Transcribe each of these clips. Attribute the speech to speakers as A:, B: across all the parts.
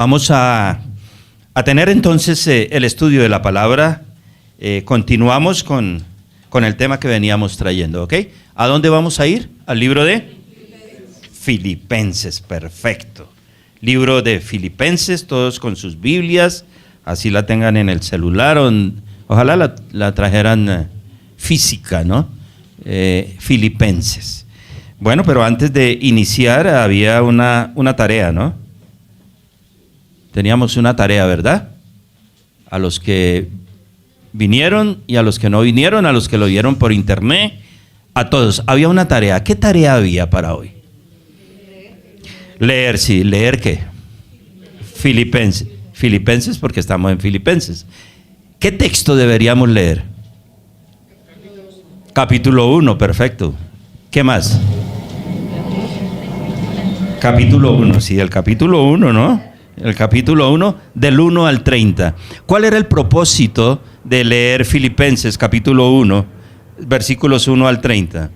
A: Vamos a tener entonces el estudio de la palabra. Continuamos con el tema que veníamos trayendo, ¿ok? ¿A dónde vamos a ir? Al libro de Filipenses, perfecto. Libro de Filipenses, todos con sus Biblias, así la tengan en el celular, ojalá la trajeran física, ¿no? Filipenses. Bueno, pero antes de iniciar había una tarea, ¿no? Teníamos una tarea, ¿verdad? A los que vinieron y a los que no vinieron, a los que lo vieron por internet, a todos. Había una tarea. ¿Qué tarea había para hoy? Leer, sí. ¿Leer qué? Filipenses. Filipenses porque estamos en Filipenses. ¿Qué texto deberíamos leer? Capítulo 1, perfecto. ¿Qué más? Capítulo 1, sí, el capítulo 1, ¿no? El capítulo 1, del 1 al 30. ¿Cuál era el propósito de leer Filipenses, capítulo 1, versículos 1 al 30?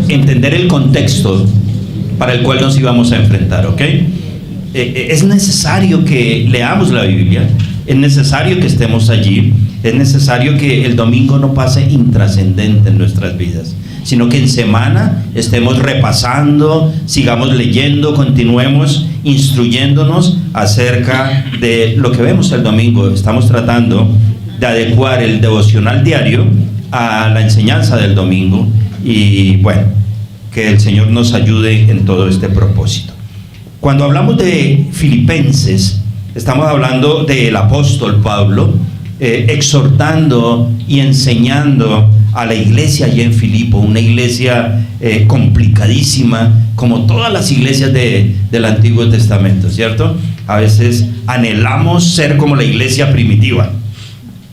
A: Entender el contexto para el cual nos íbamos a enfrentar, ¿ok? Es necesario que leamos la Biblia, es necesario que estemos allí, es necesario que el domingo no pase intrascendente en nuestras vidas, sino que en semana estemos repasando, sigamos leyendo, continuemos instruyéndonos acerca de lo que vemos el domingo. Estamos tratando de adecuar el devocional diario a la enseñanza del domingo y bueno, que el Señor nos ayude en todo este propósito. Cuando hablamos de Filipenses, estamos hablando del apóstol Pablo, exhortando y enseñando a la iglesia allí en Filipo, una iglesia complicadísima, como todas las iglesias del Antiguo Testamento, ¿cierto? A veces anhelamos ser como la iglesia primitiva.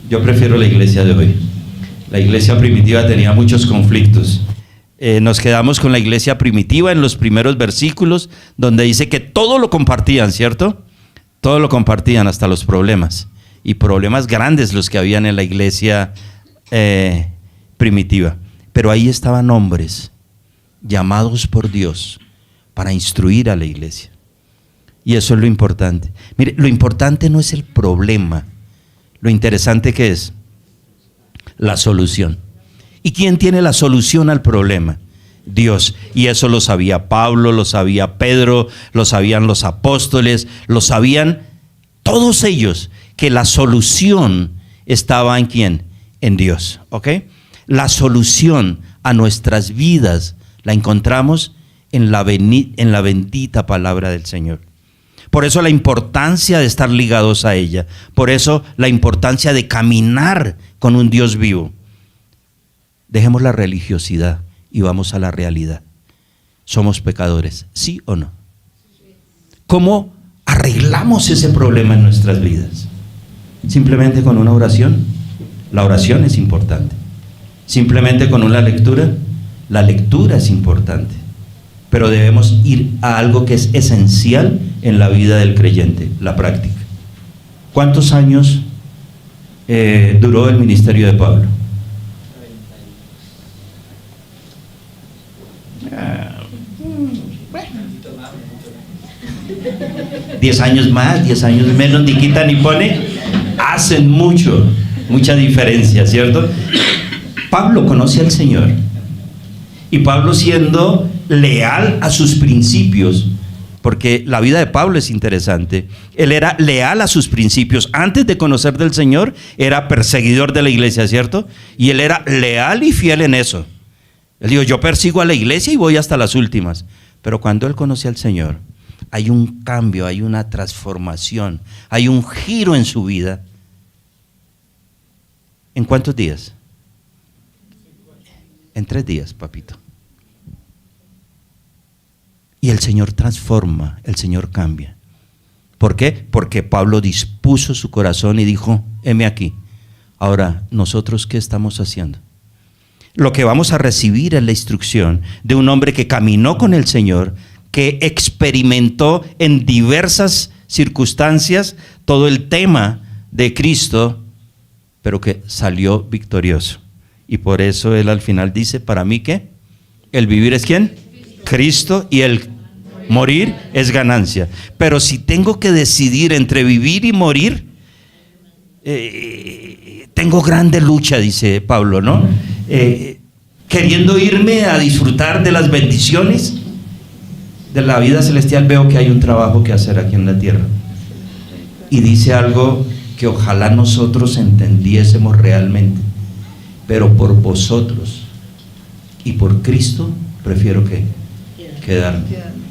A: Yo prefiero la iglesia de hoy. La iglesia primitiva tenía muchos conflictos. Nos quedamos con la iglesia primitiva en los primeros versículos, donde dice que todo lo compartían, ¿cierto? Todo lo compartían, hasta los problemas. Y problemas grandes los que habían en la iglesia primitiva. Pero ahí estaban hombres llamados por Dios para instruir a la iglesia. Y eso es lo importante. Mire, lo importante no es el problema. Lo interesante que es la solución. ¿Y quién tiene la solución al problema? Dios. Y eso lo sabía Pablo, lo sabía Pedro, lo sabían los apóstoles, lo sabían todos ellos, que la solución estaba en ¿quién? En Dios, ¿ok? La solución a nuestras vidas la encontramos en la bendita palabra del Señor. Por eso la importancia de estar ligados a ella. Por eso la importancia de caminar con un Dios vivo. Dejemos la religiosidad y vamos a la realidad. ¿Somos pecadores? ¿Sí o no? ¿Cómo arreglamos ese problema en nuestras vidas? ¿Simplemente con una oración? La oración es importante. ¿Simplemente con una lectura? La lectura es importante. Pero debemos ir a algo que es esencial en la vida del creyente, la práctica. ¿Cuántos años duró el ministerio de Pablo? 10 años más, 10 años menos, ni quita ni pone, hacen mucha diferencia, ¿cierto? Pablo conoce al Señor y Pablo, siendo leal a sus principios, porque la vida de Pablo es interesante, él era leal a sus principios. Antes de conocer del Señor era perseguidor de la iglesia, ¿cierto? Y él era leal y fiel en eso. Él dijo, yo persigo a la iglesia y voy hasta las últimas. Pero cuando él conoce al Señor, hay un cambio, hay una transformación, hay un giro en su vida. ¿En cuántos días? En 3 días, papito. Y el Señor transforma, el Señor cambia. ¿Por qué? Porque Pablo dispuso su corazón y dijo, heme aquí. Ahora, ¿nosotros qué estamos haciendo? Lo que vamos a recibir es la instrucción de un hombre que caminó con el Señor, que experimentó en diversas circunstancias todo el tema de Cristo, pero que salió victorioso. Y por eso él al final dice, para mí, ¿qué? El vivir es ¿quién? Cristo, y el Morir es ganancia. Pero si tengo que decidir entre vivir y morir, tengo grande lucha, dice Pablo, ¿no? Queriendo irme a disfrutar de las bendiciones de la vida celestial, veo que hay un trabajo que hacer aquí en la tierra. Y dice algo que ojalá nosotros entendiésemos realmente. Pero por vosotros y por Cristo prefiero que quedarme.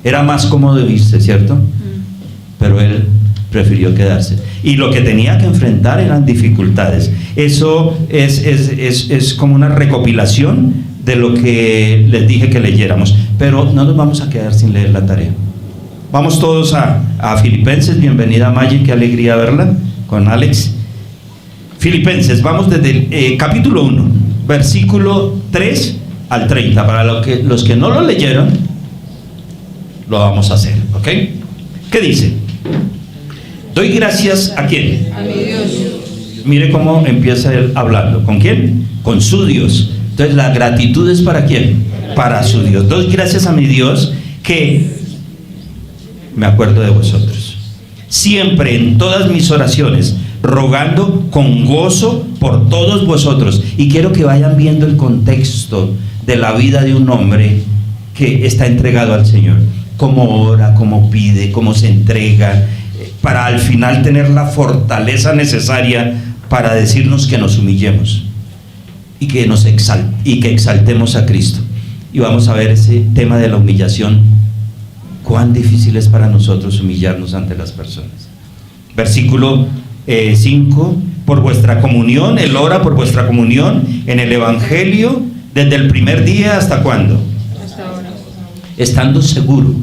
A: Era más cómodo irse, ¿cierto? Pero él prefirió quedarse. Y lo que tenía que enfrentar eran dificultades. Eso es como una recopilación de lo que les dije que leyéramos. Pero no nos vamos a quedar sin leer la tarea. Vamos todos a Filipenses. Bienvenida Maggie, qué alegría verla con Alex. Filipenses, vamos desde el capítulo 1, versículo 3 al 30. Para los que no lo leyeron, lo vamos a hacer, ¿ok? ¿Qué dice? Doy gracias ¿a quién?
B: A mi Dios.
A: Mire cómo empieza él hablando. ¿Con quién? Con su Dios. Entonces la gratitud es ¿para quién? Para su Dios. Doy gracias a mi Dios que me acuerdo de vosotros. Siempre en todas mis oraciones, rogando con gozo por todos vosotros. Y quiero que vayan viendo el contexto de la vida de un hombre que está entregado al Señor. Cómo ora, cómo pide, cómo se entrega, para al final tener la fortaleza necesaria para decirnos que nos humillemos y que exaltemos a Cristo. Y vamos a ver ese tema de la humillación, cuán difícil es para nosotros humillarnos ante las personas. Versículo 5, por vuestra comunión, él ora por vuestra comunión en el Evangelio desde el primer día hasta ¿cuándo?
B: Hasta ahora.
A: Estando seguro,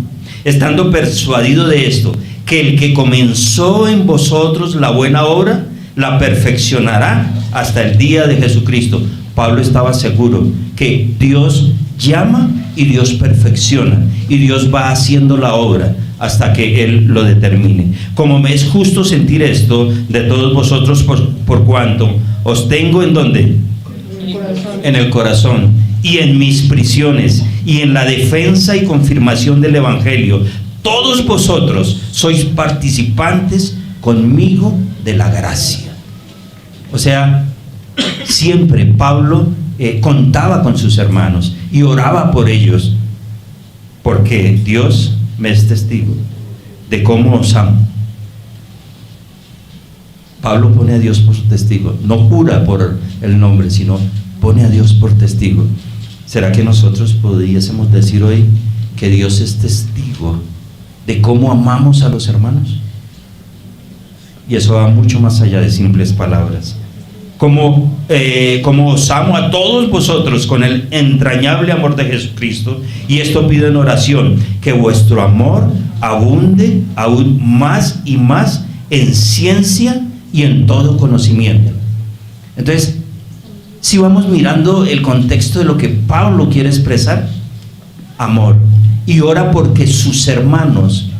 A: estando persuadido de esto, que el que comenzó en vosotros la buena obra, la perfeccionará hasta el día de Jesucristo. Pablo estaba seguro que Dios llama y Dios perfecciona, y Dios va haciendo la obra hasta que Él lo determine. Como me es justo sentir esto de todos vosotros, por cuanto os tengo ¿en dónde? En el corazón, y en mis prisiones, y en la defensa y confirmación del Evangelio. Todos vosotros sois participantes conmigo de la gracia. O sea, siempre Pablo contaba con sus hermanos y oraba por ellos, porque Dios me es testigo de cómo os amo. Pablo pone a Dios por testigo, no jura por el nombre, sino pone a Dios por testigo. ¿Será que nosotros pudiésemos decir hoy que Dios es testigo de cómo amamos a los hermanos? Y eso va mucho más allá de simples palabras. Como os amo a todos vosotros con el entrañable amor de Jesucristo, y esto pido en oración, que vuestro amor abunde aún más y más en ciencia y en todo conocimiento. Entonces, si vamos mirando el contexto de lo que Pablo quiere expresar, amor, y ora porque sus hermanos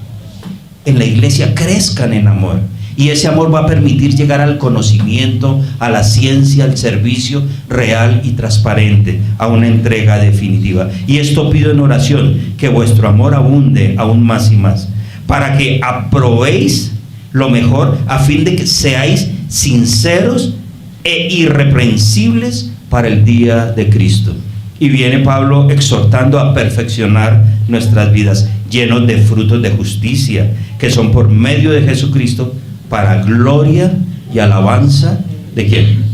A: en la iglesia crezcan en amor. Y ese amor va a permitir llegar al conocimiento, a la ciencia, al servicio real y transparente, a una entrega definitiva. Y esto pido en oración, que vuestro amor abunde aún más y más, para que aprobéis lo mejor, a fin de que seáis sinceros e irreprensibles para el día de Cristo. Y viene Pablo exhortando a perfeccionar nuestras vidas, llenos de frutos de justicia, que son por medio de Jesucristo, para gloria y alabanza ¿de quién?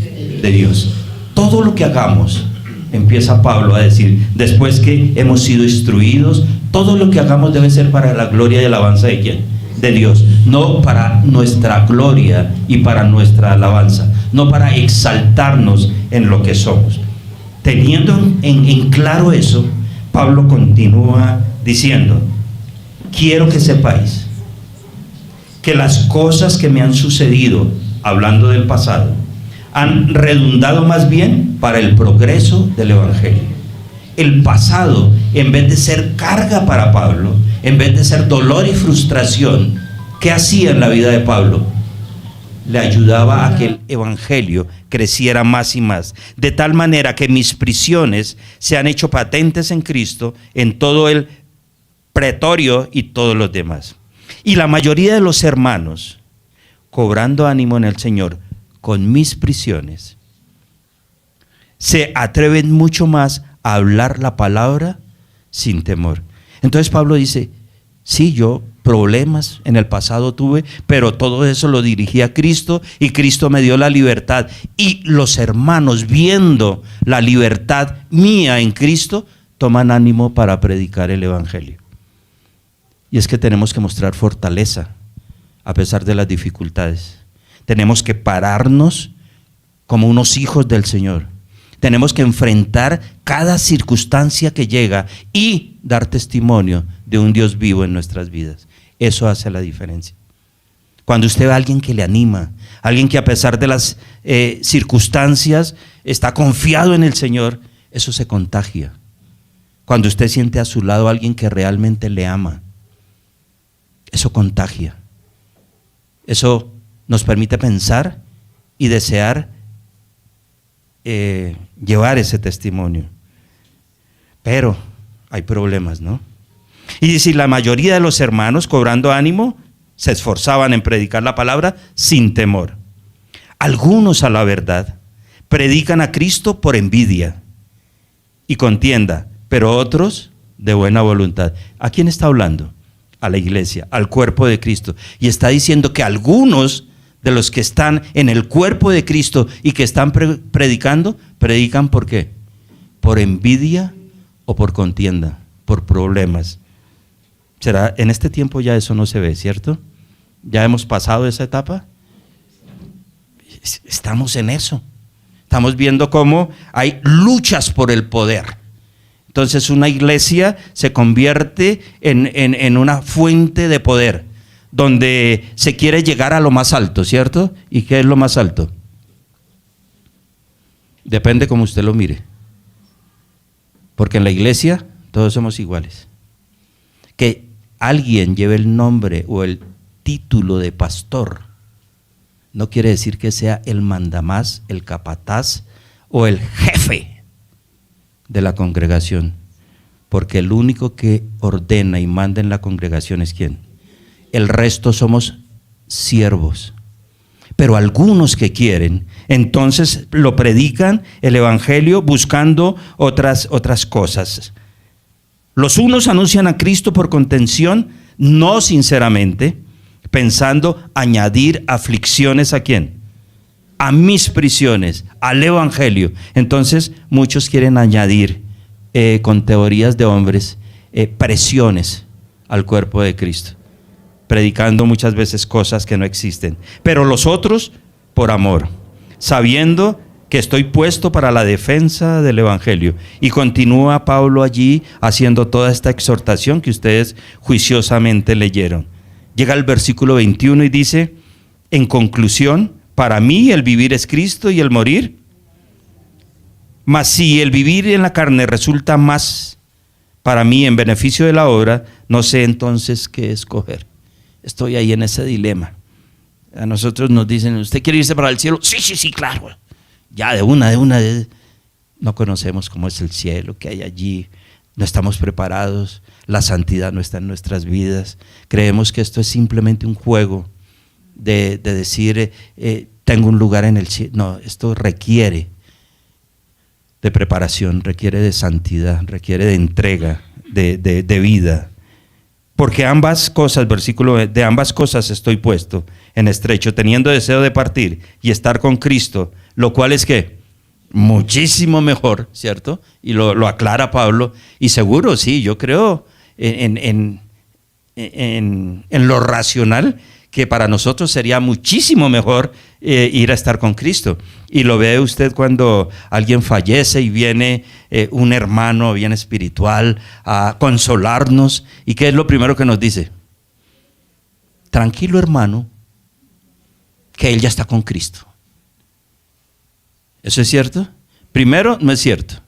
A: De Dios. Todo lo que hagamos, empieza Pablo a decir, después que hemos sido instruidos, todo lo que hagamos debe ser para la gloria y alabanza ¿de quién? De Dios. No para nuestra gloria y para nuestra alabanza, no para exaltarnos en lo que somos. Teniendo en claro eso, Pablo continúa diciendo, quiero que sepáis que las cosas que me han sucedido, hablando del pasado, han redundado más bien para el progreso del Evangelio. El pasado, en vez de ser carga para Pablo, en vez de ser dolor y frustración, ¿qué hacía en la vida de Pablo? Le ayudaba a que el Evangelio creciera más y más, de tal manera que mis prisiones se han hecho patentes en Cristo en todo el Pretorio y todos los demás. Y la mayoría de los hermanos, cobrando ánimo en el Señor con mis prisiones, se atreven mucho más a hablar la palabra sin temor. Entonces Pablo dice, sí, yo problemas en el pasado tuve, pero todo eso lo dirigí a Cristo y Cristo me dio la libertad. Y los hermanos, viendo la libertad mía en Cristo, toman ánimo para predicar el evangelio. Y es que tenemos que mostrar fortaleza a pesar de las dificultades. Tenemos que pararnos como unos hijos del Señor. Tenemos que enfrentar cada circunstancia que llega y dar testimonio de un Dios vivo en nuestras vidas. Eso hace la diferencia. Cuando usted ve a alguien que le anima, alguien que a pesar de las circunstancias está confiado en el Señor, eso se contagia. Cuando usted siente a su lado a alguien que realmente le ama, eso contagia. Eso nos permite pensar y desear llevar ese testimonio. Pero hay problemas, ¿no? Y si la mayoría de los hermanos, cobrando ánimo, se esforzaban en predicar la palabra sin temor. Algunos, a la verdad, predican a Cristo por envidia y contienda, pero otros de buena voluntad. ¿A quién está hablando? A la iglesia, al cuerpo de Cristo. Y está diciendo que algunos de los que están en el cuerpo de Cristo y que están predicando, predican ¿por qué? Por envidia o por contienda, por problemas. ¿Será? En este tiempo ya eso no se ve, ¿cierto? ¿Ya hemos pasado esa etapa? Estamos en eso. Estamos viendo cómo hay luchas por el poder. Entonces una iglesia se convierte en una fuente de poder, donde se quiere llegar a lo más alto, ¿cierto? ¿Y qué es lo más alto? Depende cómo usted lo mire. Porque en la iglesia todos somos iguales. Que alguien lleve el nombre o el título de pastor no quiere decir que sea el mandamás, el capataz o el jefe de la congregación, porque el único que ordena y manda en la congregación es ¿quién? El resto somos siervos. Pero algunos que quieren, entonces lo predican el evangelio buscando otras cosas. Los unos anuncian a Cristo por contención, no sinceramente, pensando añadir aflicciones ¿a quién? A mis prisiones, al evangelio. Entonces muchos quieren añadir con teorías de hombres presiones al cuerpo de Cristo, predicando muchas veces cosas que no existen. Pero los otros por amor, sabiendo que estoy puesto para la defensa del evangelio. Y continúa Pablo allí haciendo toda esta exhortación que ustedes juiciosamente leyeron. Llega al versículo 21 y dice, en conclusión, para mí el vivir es Cristo y el morir. Mas si el vivir en la carne resulta más para mí en beneficio de la obra, no sé entonces qué escoger. Estoy ahí en ese dilema. A nosotros nos dicen, ¿usted quiere irse para el cielo? Sí, claro. Ya de una. No conocemos cómo es el cielo, qué hay allí. No estamos preparados. La santidad no está en nuestras vidas. Creemos que esto es simplemente un juego de decir tengo un lugar en el cielo. No, esto requiere de preparación, requiere de santidad, requiere de entrega, de vida. Porque ambas cosas, versículo, de ambas cosas estoy puesto en estrecho, teniendo deseo de partir y estar con Cristo, lo cual es que muchísimo mejor, ¿cierto? Y lo aclara Pablo, y seguro, sí, yo creo en lo racional, que para nosotros sería muchísimo mejor ir a estar con Cristo. Y lo ve usted cuando alguien fallece y viene un hermano bien espiritual a consolarnos. ¿Y qué es lo primero que nos dice? Tranquilo, hermano, que él ya está con Cristo. ¿Eso es cierto? Primero, no es cierto,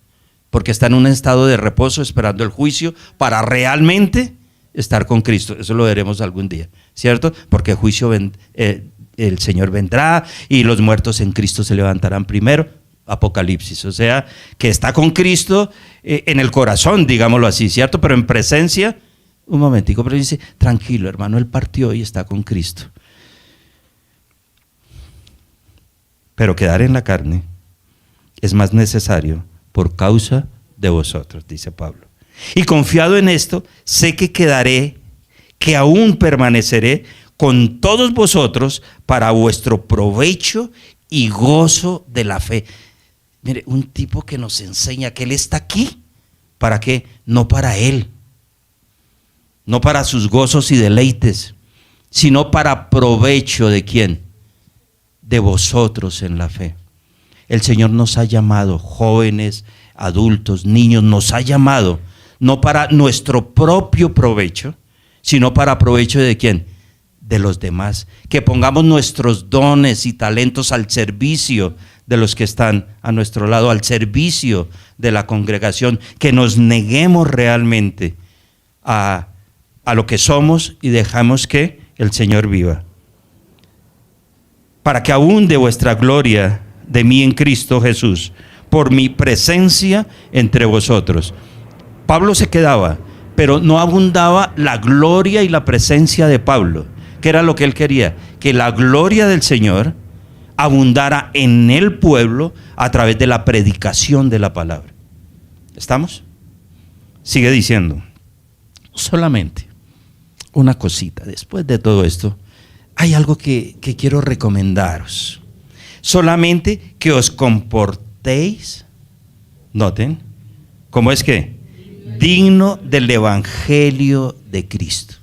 A: porque está en un estado de reposo esperando el juicio para realmente estar con Cristo. Eso lo veremos algún día, ¿cierto? Porque el juicio, el Señor vendrá y los muertos en Cristo se levantarán primero. Apocalipsis, o sea, que está con Cristo en el corazón, digámoslo así, ¿cierto? Pero en presencia un momentico, pero dice, tranquilo hermano, él partió y está con Cristo. Pero quedar en la carne es más necesario por causa de vosotros, dice Pablo. Y confiado en esto, sé que quedaré, que aún permaneceré con todos vosotros para vuestro provecho y gozo de la fe. Mire, un tipo que nos enseña que Él está aquí. ¿Para qué? No para Él, no para sus gozos y deleites, sino para provecho de ¿quién? De vosotros en la fe. El Señor nos ha llamado, jóvenes, adultos, niños, nos ha llamado, no para nuestro propio provecho, sino para provecho de ¿quién? De los demás. Que pongamos nuestros dones y talentos al servicio de los que están a nuestro lado, al servicio de la congregación, que nos neguemos realmente a lo que somos y dejamos que el Señor viva. Para que abunde vuestra gloria de mí en Cristo Jesús, por mi presencia entre vosotros. Pablo se quedaba, pero no abundaba la gloria y la presencia de Pablo. ¿Qué era lo que él quería? Que la gloria del Señor abundara en el pueblo a través de la predicación de la palabra. ¿Estamos? Sigue diciendo, solamente una cosita, después de todo esto, hay algo que quiero recomendaros. Solamente que os comportéis, noten, ¿cómo es que? Digno del evangelio de Cristo.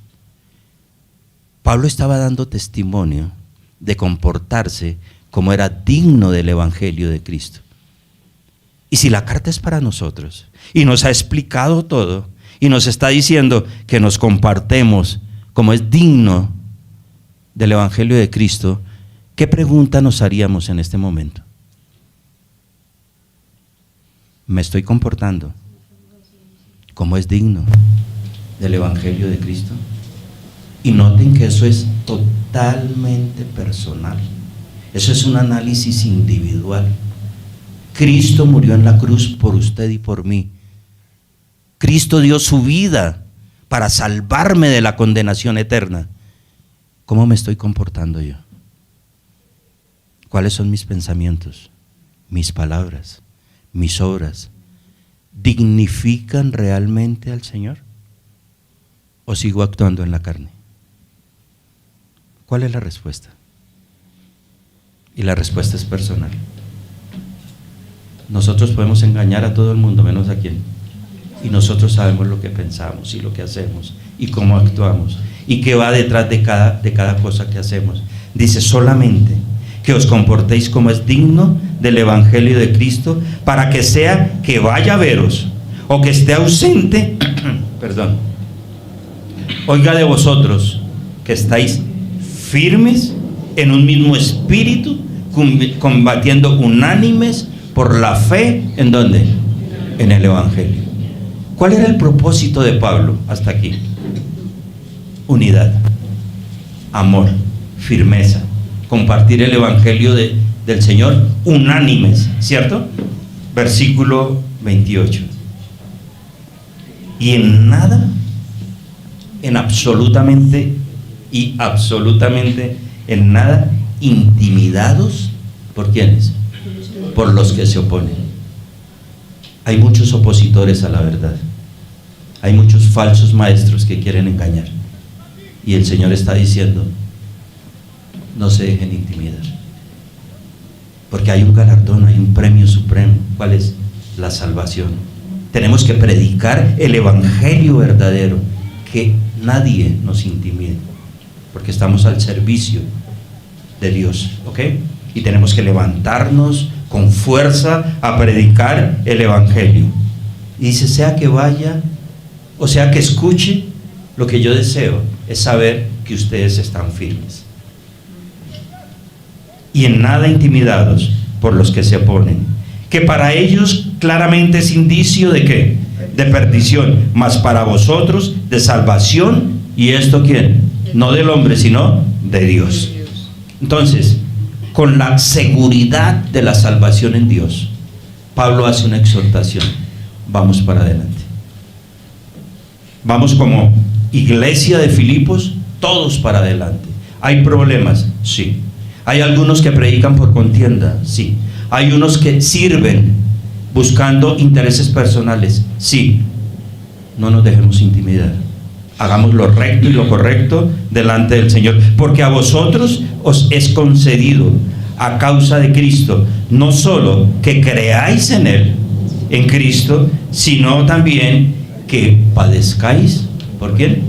A: Pablo estaba dando testimonio de comportarse como era digno del evangelio de Cristo. Y si la carta es para nosotros y nos ha explicado todo y nos está diciendo que nos comportemos como es digno del evangelio de Cristo, ¿qué pregunta nos haríamos en este momento? ¿Me estoy comportando como es digno del evangelio de Cristo? Y noten que eso es totalmente personal. Eso es un análisis individual. Cristo murió en la cruz por usted y por mí. Cristo dio su vida para salvarme de la condenación eterna. ¿Cómo me estoy comportando yo? ¿Cuáles son mis pensamientos, mis palabras, mis obras? ¿Dignifican realmente al Señor? ¿O sigo actuando en la carne? ¿Cuál es la respuesta? Y la respuesta es personal. Nosotros podemos engañar a todo el mundo, menos a quién. Y nosotros sabemos lo que pensamos y lo que hacemos y cómo actuamos y qué va detrás de cada cosa que hacemos. Dice, solamente que os comportéis como es digno del evangelio de Cristo, para que sea que vaya a veros o que esté ausente, perdón, oiga de vosotros que estáis firmes en un mismo espíritu, combatiendo unánimes por la fe, ¿en dónde? En el evangelio. ¿Cuál era el propósito de Pablo hasta aquí? Unidad, amor, firmeza, compartir el evangelio del Señor unánimes, ¿cierto? Versículo 28. Y en nada, en absolutamente y absolutamente en nada, intimidados, ¿por quiénes? Por los que se oponen. Hay muchos opositores a la verdad. Hay muchos falsos maestros que quieren engañar. Y el Señor está diciendo, no se dejen intimidar. Porque hay un galardón, hay un premio supremo. ¿Cuál es? La salvación. Tenemos que predicar el evangelio verdadero, que nadie nos intimide, porque estamos al servicio de Dios, ¿ok? Y tenemos que levantarnos con fuerza a predicar el evangelio. Y dice, sea que vaya, o sea que escuche, lo que yo deseo es saber que ustedes están firmes. Y en nada intimidados por los que se oponen, que para ellos claramente es indicio de ¿qué? De perdición, mas para vosotros de salvación. ¿Y esto quién? No del hombre, sino de Dios. Entonces, con la seguridad de la salvación en Dios, Pablo hace una exhortación. Vamos para adelante. Vamos como iglesia de Filipos, todos para adelante. ¿Hay problemas? Sí. ¿Hay algunos que predican por contienda? Sí. ¿Hay unos que sirven buscando intereses personales? Sí. No nos dejemos intimidar. Hagamos lo recto y lo correcto delante del Señor, porque a vosotros os es concedido a causa de Cristo, no solo que creáis en Él, en Cristo, sino también que padezcáis. ¿Por quién?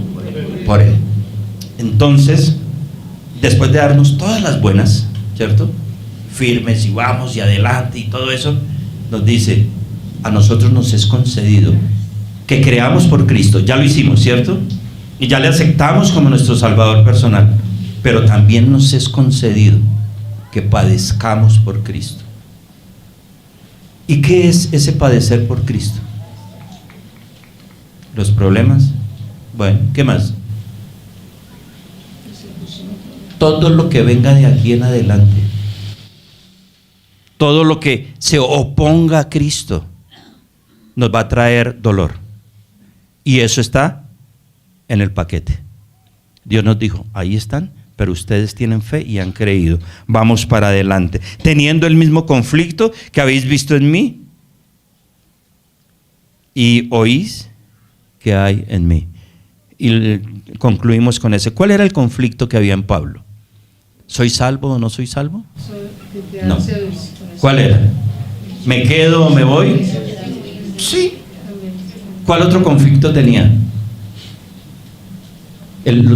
A: Por Él. Entonces, después de darnos todas las buenas, ¿cierto? Firmes y vamos y adelante y todo eso, nos dice, a nosotros nos es concedido que creamos por Cristo. Ya lo hicimos, ¿cierto? Y ya le aceptamos como nuestro Salvador personal, pero también nos es concedido que padezcamos por Cristo. ¿Y qué es ese padecer por Cristo? ¿Los problemas? Bueno, ¿qué más? Todo lo que venga de aquí en adelante, todo lo que se oponga a Cristo, nos va a traer dolor. Y eso está en el paquete. Dios nos dijo, ahí están, pero ustedes tienen fe y han creído. Vamos para adelante. Teniendo el mismo conflicto que habéis visto en mí y oís que hay en mí. Y concluimos con ese. ¿Cuál era el conflicto que había en Pablo? ¿Soy salvo o no soy salvo? No. ¿Cuál era? ¿Me quedo o me voy? Sí. ¿Cuál otro conflicto tenía?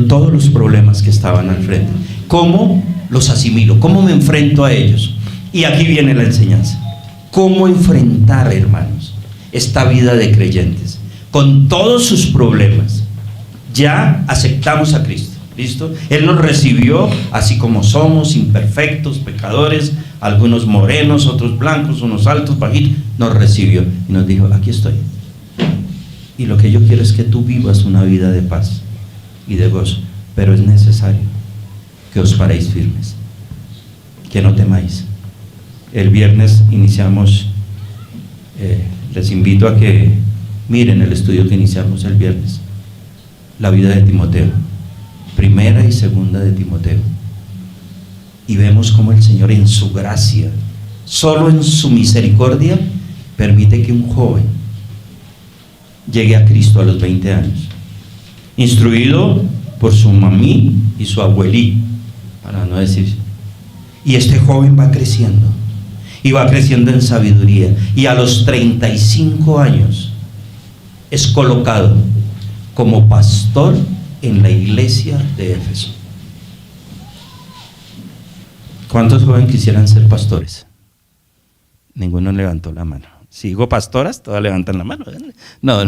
A: Todos los problemas que estaban al frente. ¿Cómo los asimilo? ¿Cómo me enfrento a ellos? Y aquí viene la enseñanza. ¿Cómo enfrentar, hermanos, esta vida de creyentes? Con todos sus problemas. Ya aceptamos a Cristo. ¿Listo? Él nos recibió así como somos, imperfectos, pecadores, algunos morenos, otros blancos, unos altos, bajitos. Nos recibió y nos dijo, aquí estoy. Y lo que yo quiero es que tú vivas una vida de paz y de gozo, pero es necesario que os paréis firmes, que no temáis. El viernes iniciamos, les invito a que miren el estudio que iniciamos el viernes, la vida de Timoteo, primera y segunda de Timoteo, y vemos cómo el Señor en su gracia, solo en su misericordia, permite que un joven llegue a Cristo a los 20 años, instruido por su mamí y su abuelí, para no decir. Y este joven va creciendo, y va creciendo en sabiduría, y a los 35 años es colocado como pastor en la iglesia de Éfeso. ¿Cuántos jóvenes quisieran ser pastores? Ninguno levantó la mano. Si digo pastoras, todas levantan la mano. No.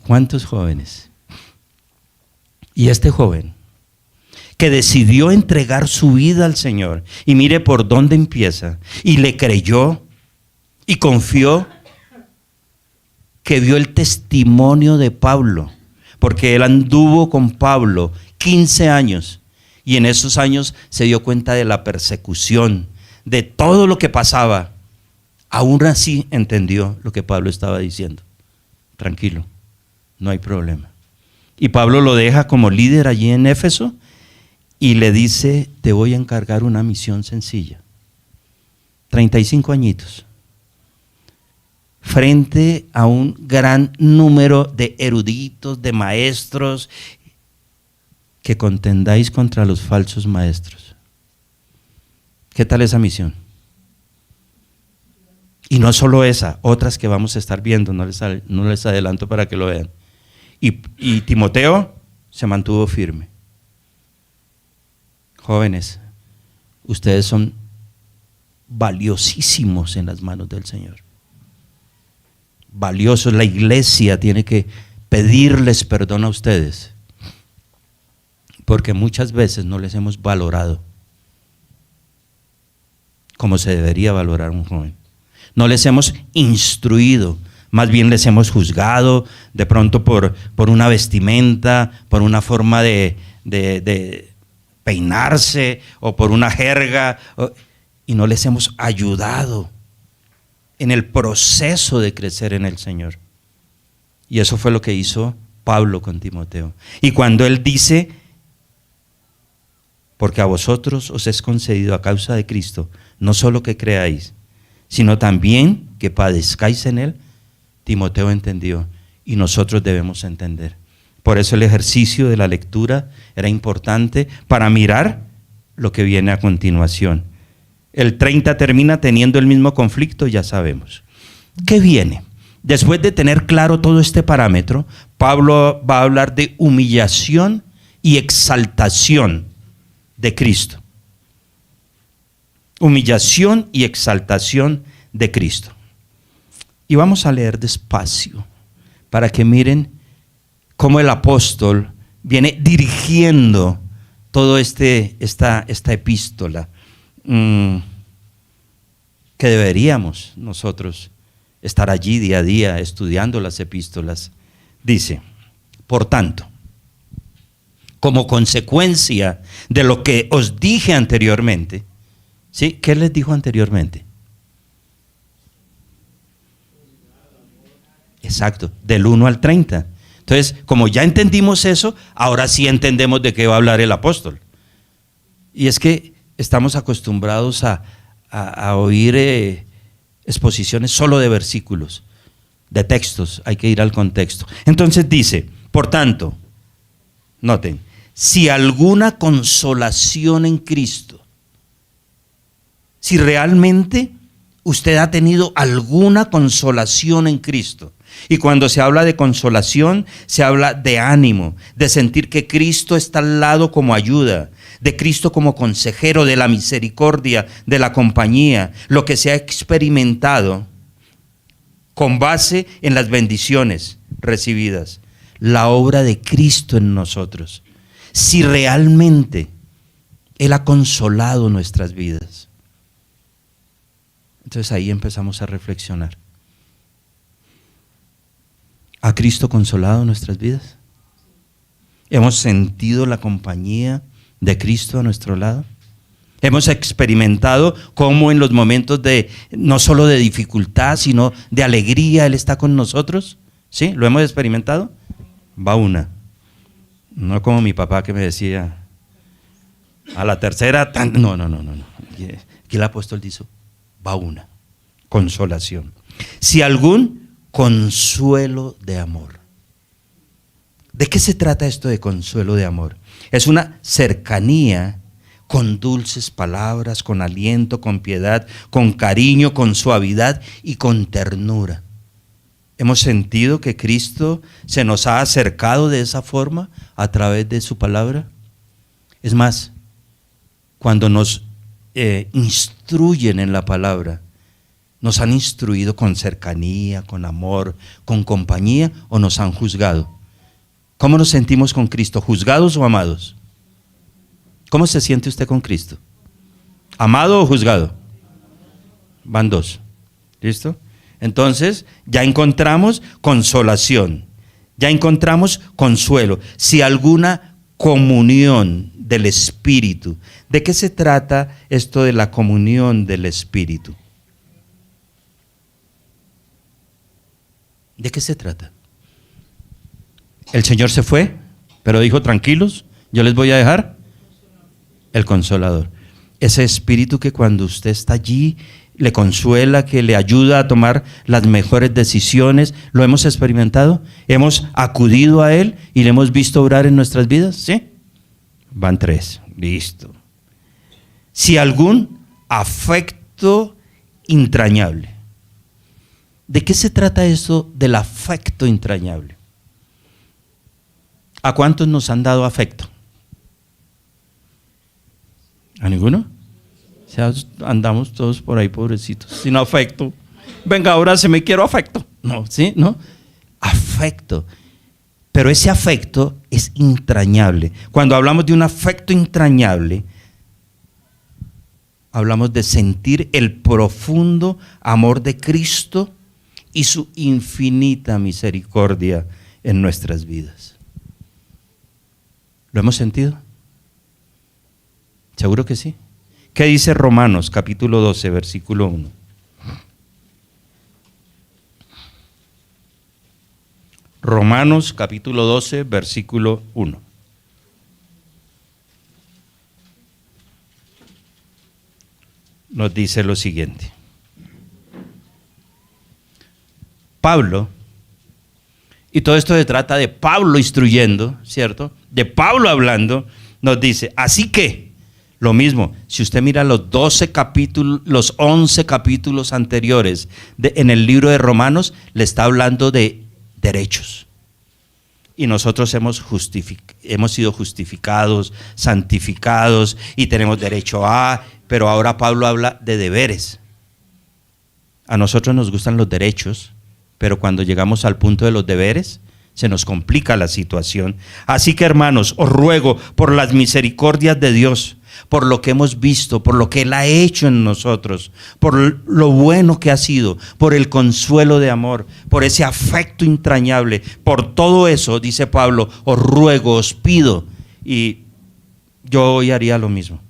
A: ¿Cuántos jóvenes? Y este joven que decidió entregar su vida al Señor, y mire por dónde empieza, y le creyó y confió, que vio el testimonio de Pablo, porque él anduvo con Pablo 15 años, y en esos años se dio cuenta de la persecución, de todo lo que pasaba. Aún así entendió lo que Pablo estaba diciendo. Tranquilo, no hay problema. Y Pablo lo deja como líder allí en Éfeso y le dice, te voy a encargar una misión sencilla. 35 añitos. Frente a un gran número de eruditos, de maestros, que contendáis contra los falsos maestros. ¿Qué tal esa misión? Y no solo esa, otras que vamos a estar viendo, no les adelanto para que lo vean. Y Timoteo se mantuvo firme. Jóvenes, ustedes son valiosísimos en las manos del Señor. Valiosos. La iglesia tiene que pedirles perdón a ustedes, porque muchas veces no les hemos valorado como se debería valorar a un joven. No les hemos instruido, más bien les hemos juzgado, de pronto por una vestimenta, por una forma de peinarse, o por una jerga, y no les hemos ayudado en el proceso de crecer en el Señor. Y eso fue lo que hizo Pablo con Timoteo. Y cuando él dice, porque a vosotros os es concedido a causa de Cristo, no solo que creáis, sino también que padezcáis en él, Timoteo entendió y nosotros debemos entender. Por eso el ejercicio de la lectura era importante para mirar lo que viene a continuación. El 30 termina teniendo el mismo conflicto, ya sabemos. ¿Qué viene? Después de tener claro todo este parámetro, Pablo va a hablar de humillación y exaltación de Cristo. Humillación y exaltación de Cristo. Y vamos a leer despacio para que miren cómo el apóstol viene dirigiendo toda esta epístola, que deberíamos nosotros estar allí día a día estudiando las epístolas. Dice, por tanto, como consecuencia de lo que os dije anteriormente, ¿sí? ¿Qué les dijo anteriormente? Exacto, del 1 al 30. Entonces, como ya entendimos eso, ahora sí entendemos de qué va a hablar el apóstol. Y es que estamos acostumbrados a oír exposiciones solo de versículos, de textos, hay que ir al contexto. Entonces dice, por tanto, noten, si alguna consolación en Cristo, si realmente usted ha tenido alguna consolación en Cristo, y cuando se habla de consolación, se habla de ánimo, de sentir que Cristo está al lado como ayuda, de Cristo como consejero, de la misericordia, de la compañía, lo que se ha experimentado con base en las bendiciones recibidas, la obra de Cristo en nosotros. Si realmente Él ha consolado nuestras vidas, entonces ahí empezamos a reflexionar. ¿Ha Cristo consolado nuestras vidas? ¿Hemos sentido la compañía de Cristo a nuestro lado? ¿Hemos experimentado cómo en los momentos de, no solo de dificultad, sino de alegría, Él está con nosotros? ¿Sí? ¿Lo hemos experimentado? Va una. No como mi papá que me decía, a la tercera, no. Aquí el apóstol dice, va una. Consolación. Si algún consuelo de amor. ¿De qué se trata esto de consuelo de amor? Es una cercanía con dulces palabras, con aliento, con piedad, con cariño, con suavidad y con ternura. ¿Hemos sentido que Cristo se nos ha acercado de esa forma a través de su palabra? Es más, cuando nos instruyen en la palabra, ¿nos han instruido con cercanía, con amor, con compañía o nos han juzgado? ¿Cómo nos sentimos con Cristo? ¿Juzgados o amados? ¿Cómo se siente usted con Cristo? ¿Amado o juzgado? Van dos. ¿Listo? Entonces, ya encontramos consolación, ya encontramos consuelo. Si alguna comunión del Espíritu, ¿de qué se trata esto de la comunión del Espíritu? ¿De qué se trata? El Señor se fue, pero dijo, tranquilos, yo les voy a dejar el Consolador. Ese Espíritu que cuando usted está allí, le consuela, que le ayuda a tomar las mejores decisiones. ¿Lo hemos experimentado? ¿Hemos acudido a Él y le hemos visto obrar en nuestras vidas? ¿Sí? Van tres. Listo. Si algún afecto entrañable. ¿De qué se trata eso del afecto entrañable? ¿A cuántos nos han dado afecto? ¿A ninguno? O sea, andamos todos por ahí pobrecitos, sin afecto. Venga, ahora se me quiero afecto. No, ¿sí? ¿No? Afecto. Pero ese afecto es entrañable. Cuando hablamos de un afecto entrañable, hablamos de sentir el profundo amor de Cristo y su infinita misericordia en nuestras vidas. ¿Lo hemos sentido? ¿Seguro que sí? ¿Qué dice Romanos capítulo 12, versículo 1? Romanos capítulo 12, versículo 1. Nos dice lo siguiente. Pablo, y todo esto se trata de Pablo instruyendo, ¿cierto? De Pablo hablando, nos dice, así que, lo mismo, si usted mira los 12 capítulos, los 11 capítulos anteriores en el libro de Romanos, le está hablando de derechos. Y nosotros hemos sido justificados, santificados y tenemos derecho a, pero ahora Pablo habla de deberes. A nosotros nos gustan los derechos, pero cuando llegamos al punto de los deberes, se nos complica la situación. Así que, hermanos, os ruego por las misericordias de Dios, por lo que hemos visto, por lo que Él ha hecho en nosotros, por lo bueno que ha sido, por el consuelo de amor, por ese afecto entrañable, por todo eso, dice Pablo, os ruego, os pido, y yo hoy haría lo mismo,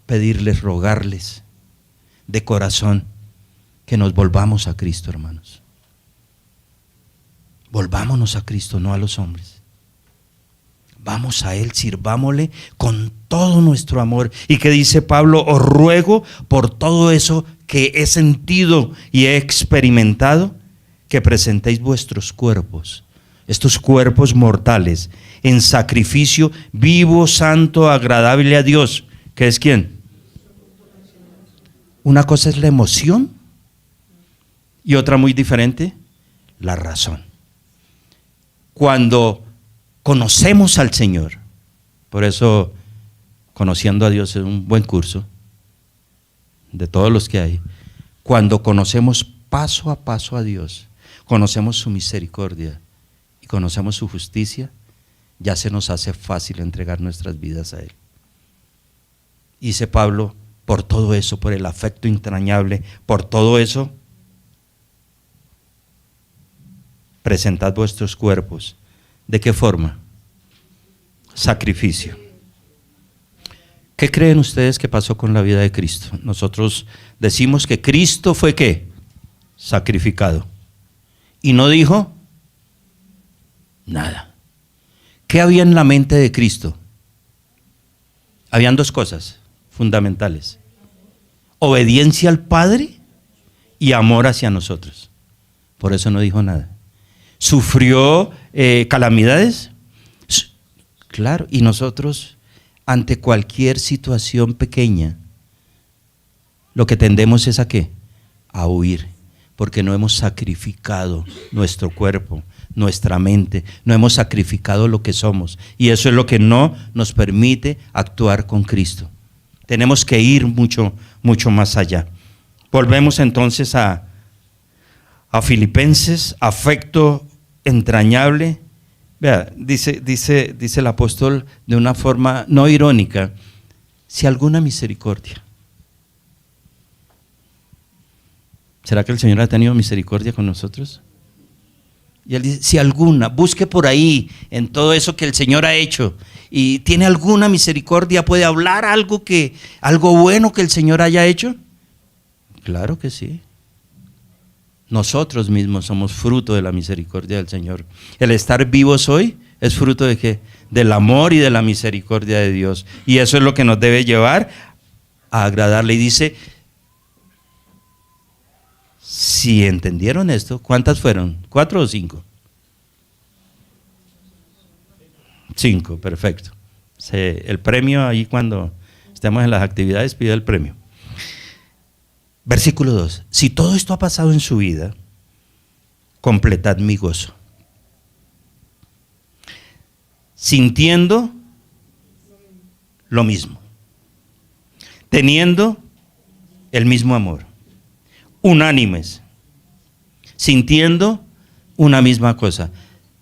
A: pedirles, rogarles de corazón que nos volvamos a Cristo, hermanos. Volvámonos a Cristo, no a los hombres. Vamos a Él, sirvámosle con todo nuestro amor. ¿Y qué dice Pablo? Os ruego por todo eso que he sentido y he experimentado, que presentéis vuestros cuerpos, estos cuerpos mortales, en sacrificio vivo, santo, agradable a Dios. ¿Qué es quién? Una cosa es la emoción y otra muy diferente, la razón. Cuando conocemos al Señor, por eso conociendo a Dios es un buen curso de todos los que hay. Cuando conocemos paso a paso a Dios, conocemos su misericordia y conocemos su justicia, ya se nos hace fácil entregar nuestras vidas a Él. Dice Pablo, por todo eso, por el afecto entrañable, por todo eso, presentad vuestros cuerpos. ¿De qué forma? Sacrificio. ¿Qué creen ustedes que pasó con la vida de Cristo? Nosotros decimos que Cristo fue ¿qué? Sacrificado. Y no dijo nada. ¿Qué había en la mente de Cristo? Habían dos cosas fundamentales: obediencia al Padre y amor hacia nosotros. Por eso no dijo nada. ¿Sufrió calamidades? Claro, y nosotros ante cualquier situación pequeña, lo que tendemos es ¿a qué? A huir, porque no hemos sacrificado nuestro cuerpo, nuestra mente, no hemos sacrificado lo que somos, y eso es lo que no nos permite actuar con Cristo. Tenemos que ir mucho, mucho más allá. Volvemos entonces a Filipenses, afecto entrañable. Vea, dice el apóstol de una forma no irónica, si alguna misericordia. ¿Será que el Señor ha tenido misericordia con nosotros? Y él dice, si alguna, busque por ahí en todo eso que el Señor ha hecho y tiene alguna misericordia, ¿puede hablar algo bueno que el Señor haya hecho? Claro que sí. Nosotros mismos somos fruto de la misericordia del Señor. El estar vivos hoy es fruto de ¿qué? Del amor y de la misericordia de Dios. Y eso es lo que nos debe llevar a agradarle. Y dice, si entendieron esto, ¿cuántas fueron? ¿4 o 5? 5, perfecto. El premio ahí cuando estemos en las actividades pide el premio. Versículo 2. Si todo esto ha pasado en su vida, completad mi gozo, sintiendo lo mismo, teniendo el mismo amor, unánimes, sintiendo una misma cosa.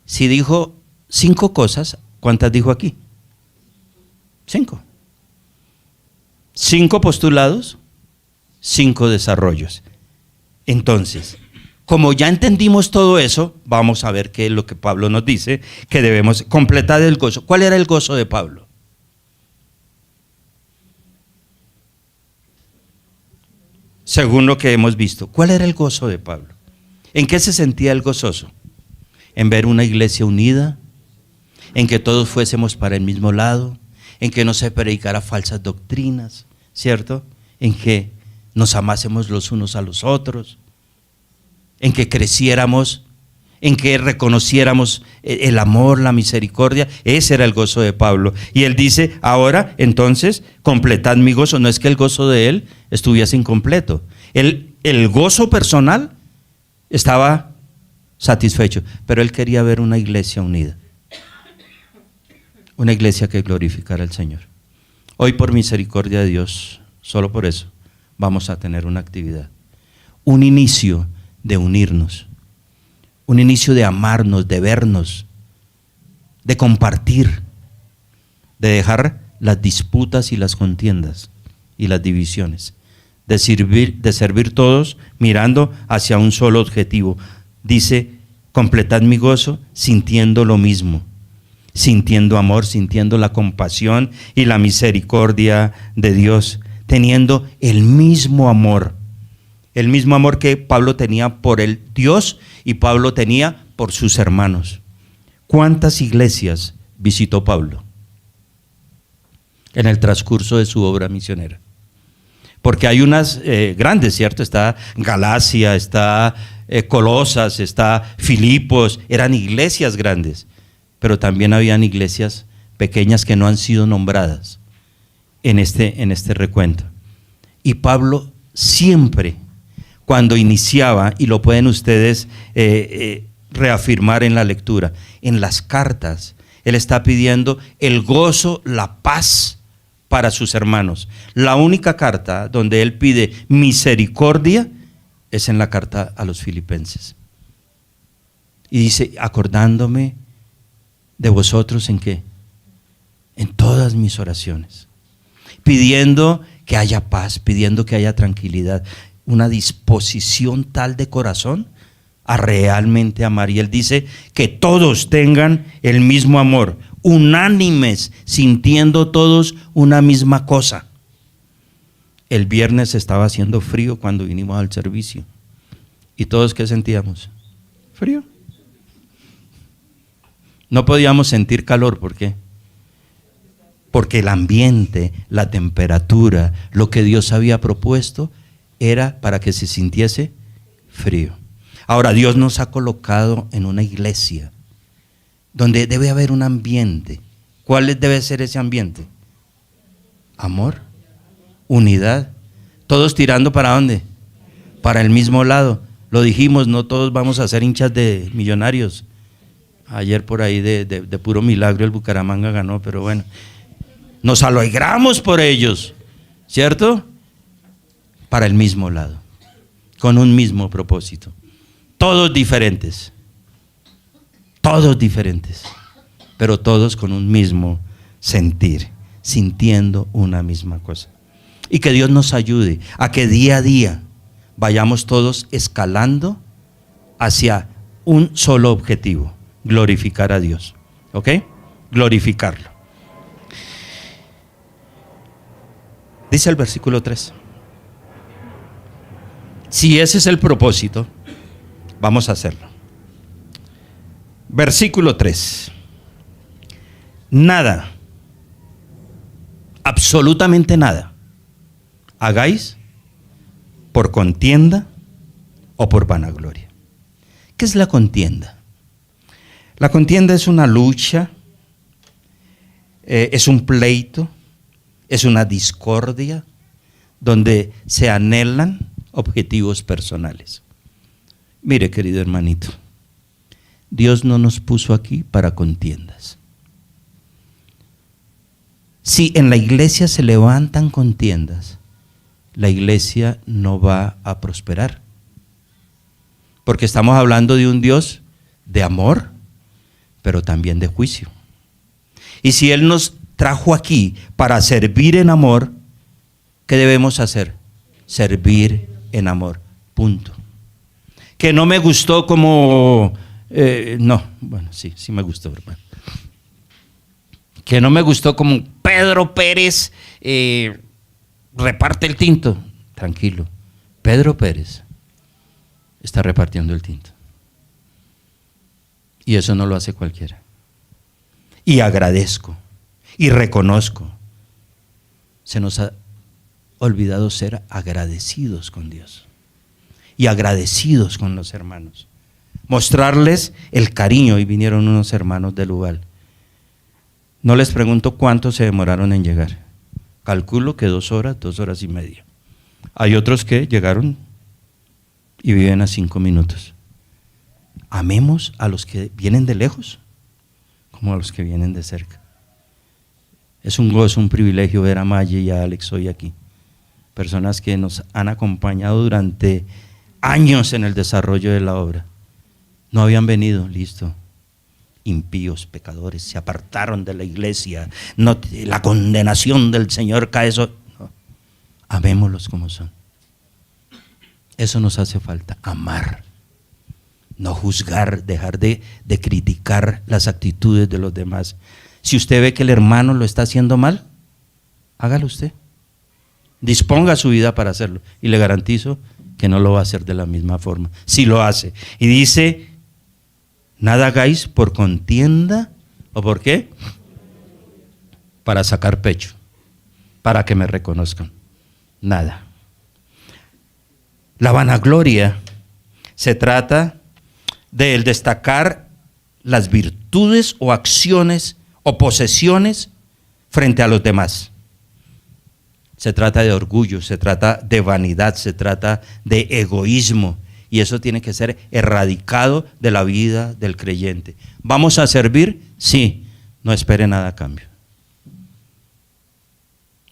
A: Si dijo 5 cosas, ¿cuántas dijo aquí? 5. 5 postulados, 5 desarrollos. Entonces, como ya entendimos todo eso, vamos a ver qué es lo que Pablo nos dice, que debemos completar el gozo. ¿Cuál era el gozo de Pablo? Según lo que hemos visto, ¿cuál era el gozo de Pablo? ¿En qué se sentía el gozoso? en ver una iglesia unida, en que todos fuésemos para el mismo lado, en que no se predicara falsas doctrinas, ¿cierto? En que nos amásemos los unos a los otros, en que creciéramos, en que reconociéramos el amor, la misericordia. Ese era el gozo de Pablo. Y él dice, ahora entonces completad mi gozo. No es que el gozo de él estuviese incompleto. El gozo personal estaba satisfecho, pero él quería ver una iglesia unida, una iglesia que glorificara al Señor. Hoy, por misericordia de Dios, solo por eso vamos a tener una actividad, un inicio de unirnos, un inicio de amarnos, de vernos, de compartir, de dejar las disputas y las contiendas y las divisiones, de servir todos mirando hacia un solo objetivo. Dice, completad mi gozo sintiendo lo mismo, sintiendo amor, sintiendo la compasión y la misericordia de Dios, teniendo el mismo amor que Pablo tenía por el Dios y Pablo tenía por sus hermanos. ¿Cuántas iglesias visitó Pablo en el transcurso de su obra misionera? Porque hay unas grandes, ¿cierto? Está Galacia, está Colosas, está Filipos, eran iglesias grandes, pero también habían iglesias pequeñas que no han sido nombradas en este recuento. Y Pablo siempre, cuando iniciaba, y lo pueden ustedes reafirmar en la lectura, en las cartas, él está pidiendo el gozo, la paz para sus hermanos. La única carta donde él pide misericordia es en la carta a los Filipenses. Y dice, acordándome de vosotros ¿en qué? En todas mis oraciones, pidiendo que haya paz, pidiendo que haya tranquilidad, una disposición tal de corazón a realmente amar. Y él dice que todos tengan el mismo amor, unánimes, sintiendo todos una misma cosa. El viernes estaba haciendo frío cuando vinimos al servicio. ¿Y todos qué sentíamos? Frío. No podíamos sentir calor, ¿por qué? Porque el ambiente, la temperatura, lo que Dios había propuesto era para que se sintiese frío. Ahora, Dios nos ha colocado en una iglesia donde debe haber un ambiente. ¿Cuál debe ser ese ambiente? Amor, unidad, todos tirando ¿para dónde? Para el mismo lado. Lo dijimos, no todos vamos a ser hinchas de Millonarios. Ayer por ahí de puro milagro el Bucaramanga ganó, pero bueno, nos alegramos por ellos, ¿cierto? Para el mismo lado, con un mismo propósito. Todos diferentes, pero todos con un mismo sentir, sintiendo una misma cosa. Y que Dios nos ayude a que día a día vayamos todos escalando hacia un solo objetivo: glorificar a Dios. ¿Ok? Glorificarlo. Dice el versículo 3. Si ese es el propósito, vamos a hacerlo. Versículo 3. Nada, absolutamente nada, hagáis por contienda o por vanagloria. ¿Qué es la contienda? La contienda es una lucha, es un pleito, es una discordia donde se anhelan objetivos personales. Mire, querido hermanito, Dios no nos puso aquí para contiendas. Si en la iglesia se levantan contiendas, la iglesia no va a prosperar, porque estamos hablando de un Dios de amor, pero también de juicio. Y si Él nos trajo aquí para servir en amor, ¿qué debemos hacer? Servir en amor, punto. Que no me gustó como, sí me gustó, hermano. Que no me gustó como Pedro Pérez reparte el tinto. Tranquilo, Pedro Pérez está repartiendo el tinto. Y eso no lo hace cualquiera. Y agradezco y reconozco. Se nos ha olvidado ser agradecidos con Dios y agradecidos con los hermanos. Mostrarles el cariño. Y vinieron unos hermanos del Ubal. No les pregunto cuánto se demoraron en llegar. Calculo que 2 horas, 2 horas y media. Hay otros que llegaron y viven a 5 minutos. Amemos a los que vienen de lejos como a los que vienen de cerca. Es un gozo, un privilegio ver a Maye y a Alex hoy aquí. Personas que nos han acompañado durante años en el desarrollo de la obra. No habían venido, listo. Impíos, pecadores, se apartaron de la iglesia. No, la condenación del Señor cae sobre. No. Amémoslos como son. Eso nos hace falta, amar. No juzgar, dejar de criticar las actitudes de los demás. Si usted ve que el hermano lo está haciendo mal, hágalo usted. Disponga su vida para hacerlo. Y le garantizo que no lo va a hacer de la misma forma. Si lo hace. Y dice, nada hagáis por contienda, ¿o por qué? Para sacar pecho, para que me reconozcan. Nada. La vanagloria se trata de el destacar las virtudes o acciones o posesiones frente a los demás. Se trata de orgullo, se trata de vanidad, se trata de egoísmo, y eso tiene que ser erradicado de la vida del creyente. ¿Vamos a servir? Sí, no espere nada a cambio.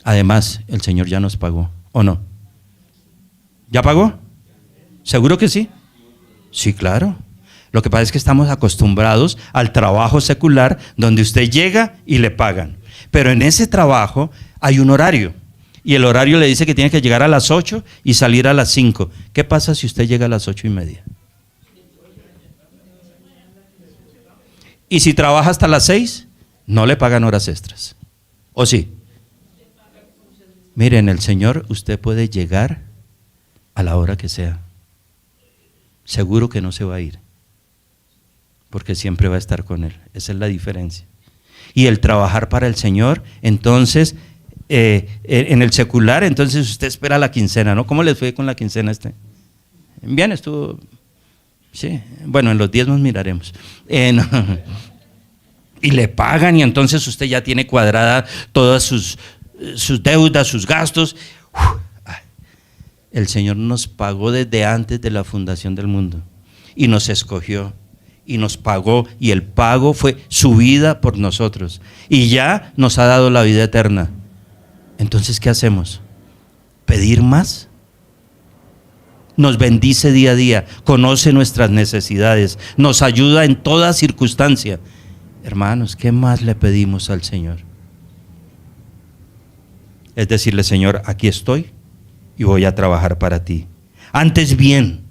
A: Además, el Señor ya nos pagó, ¿o no? ¿Ya pagó? ¿Seguro que sí? Sí, claro. Lo que pasa es que estamos acostumbrados al trabajo secular donde usted llega y le pagan. Pero en ese trabajo hay un horario. Y el horario le dice que tiene que llegar a las 8 y salir a las 5. ¿Qué pasa si usted llega a las 8:30? Y si trabaja hasta las 6, no le pagan horas extras. ¿O sí? Miren, el Señor, usted puede llegar a la hora que sea. Seguro que no se va a ir, porque siempre va a estar con Él. Esa es la diferencia. Y el trabajar para el Señor, entonces, en el secular, entonces usted espera la quincena, ¿no? ¿Cómo les fue con la quincena Bien, estuvo, sí, bueno, en los diezmos miraremos. Y le pagan, y entonces usted ya tiene cuadrada todas sus deudas, sus gastos. El Señor nos pagó desde antes de la fundación del mundo, y nos escogió, y nos pagó, y el pago fue su vida por nosotros, y ya nos ha dado la vida eterna. Entonces, ¿qué hacemos? ¿Pedir más? Nos bendice día a día, conoce nuestras necesidades, nos ayuda en toda circunstancia. Hermanos, ¿qué más le pedimos al Señor? Es decirle, Señor, aquí estoy y voy a trabajar para ti. Antes bien,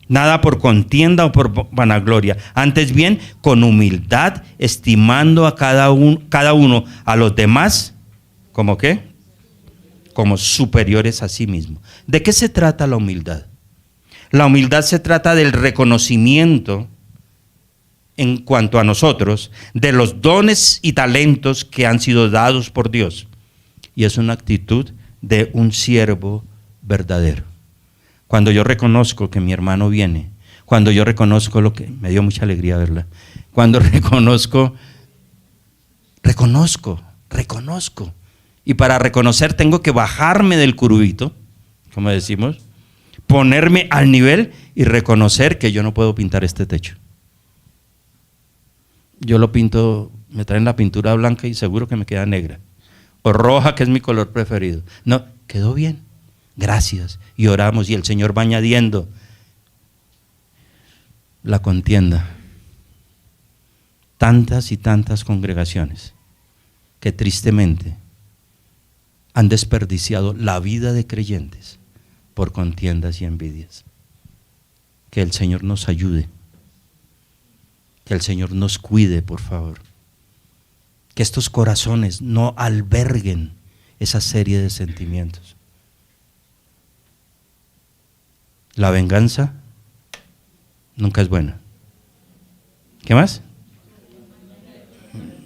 A: nada por contienda o por vanagloria, antes bien con humildad, estimando a cada uno a los demás, ¿cómo qué? Como superiores a sí mismo. ¿De qué se trata la humildad? La humildad se trata del reconocimiento en cuanto a nosotros, de los dones y talentos que han sido dados por Dios. Y es una actitud de un siervo verdadero. Cuando yo reconozco que mi hermano viene, cuando yo reconozco lo que me dio mucha alegría verla, cuando reconozco. Y para reconocer tengo que bajarme del curubito, como decimos, ponerme al nivel y reconocer que yo no puedo pintar este techo. Yo lo pinto, me traen la pintura blanca y seguro que me queda negra, o roja, que es mi color preferido. No, quedó bien, gracias, y oramos, y el Señor va añadiendo. La contienda, tantas y tantas congregaciones que tristemente han desperdiciado la vida de creyentes por contiendas y envidias. Que el Señor nos ayude, que el Señor nos cuide, por favor. Que estos corazones no alberguen esa serie de sentimientos. La venganza nunca es buena. ¿Qué más?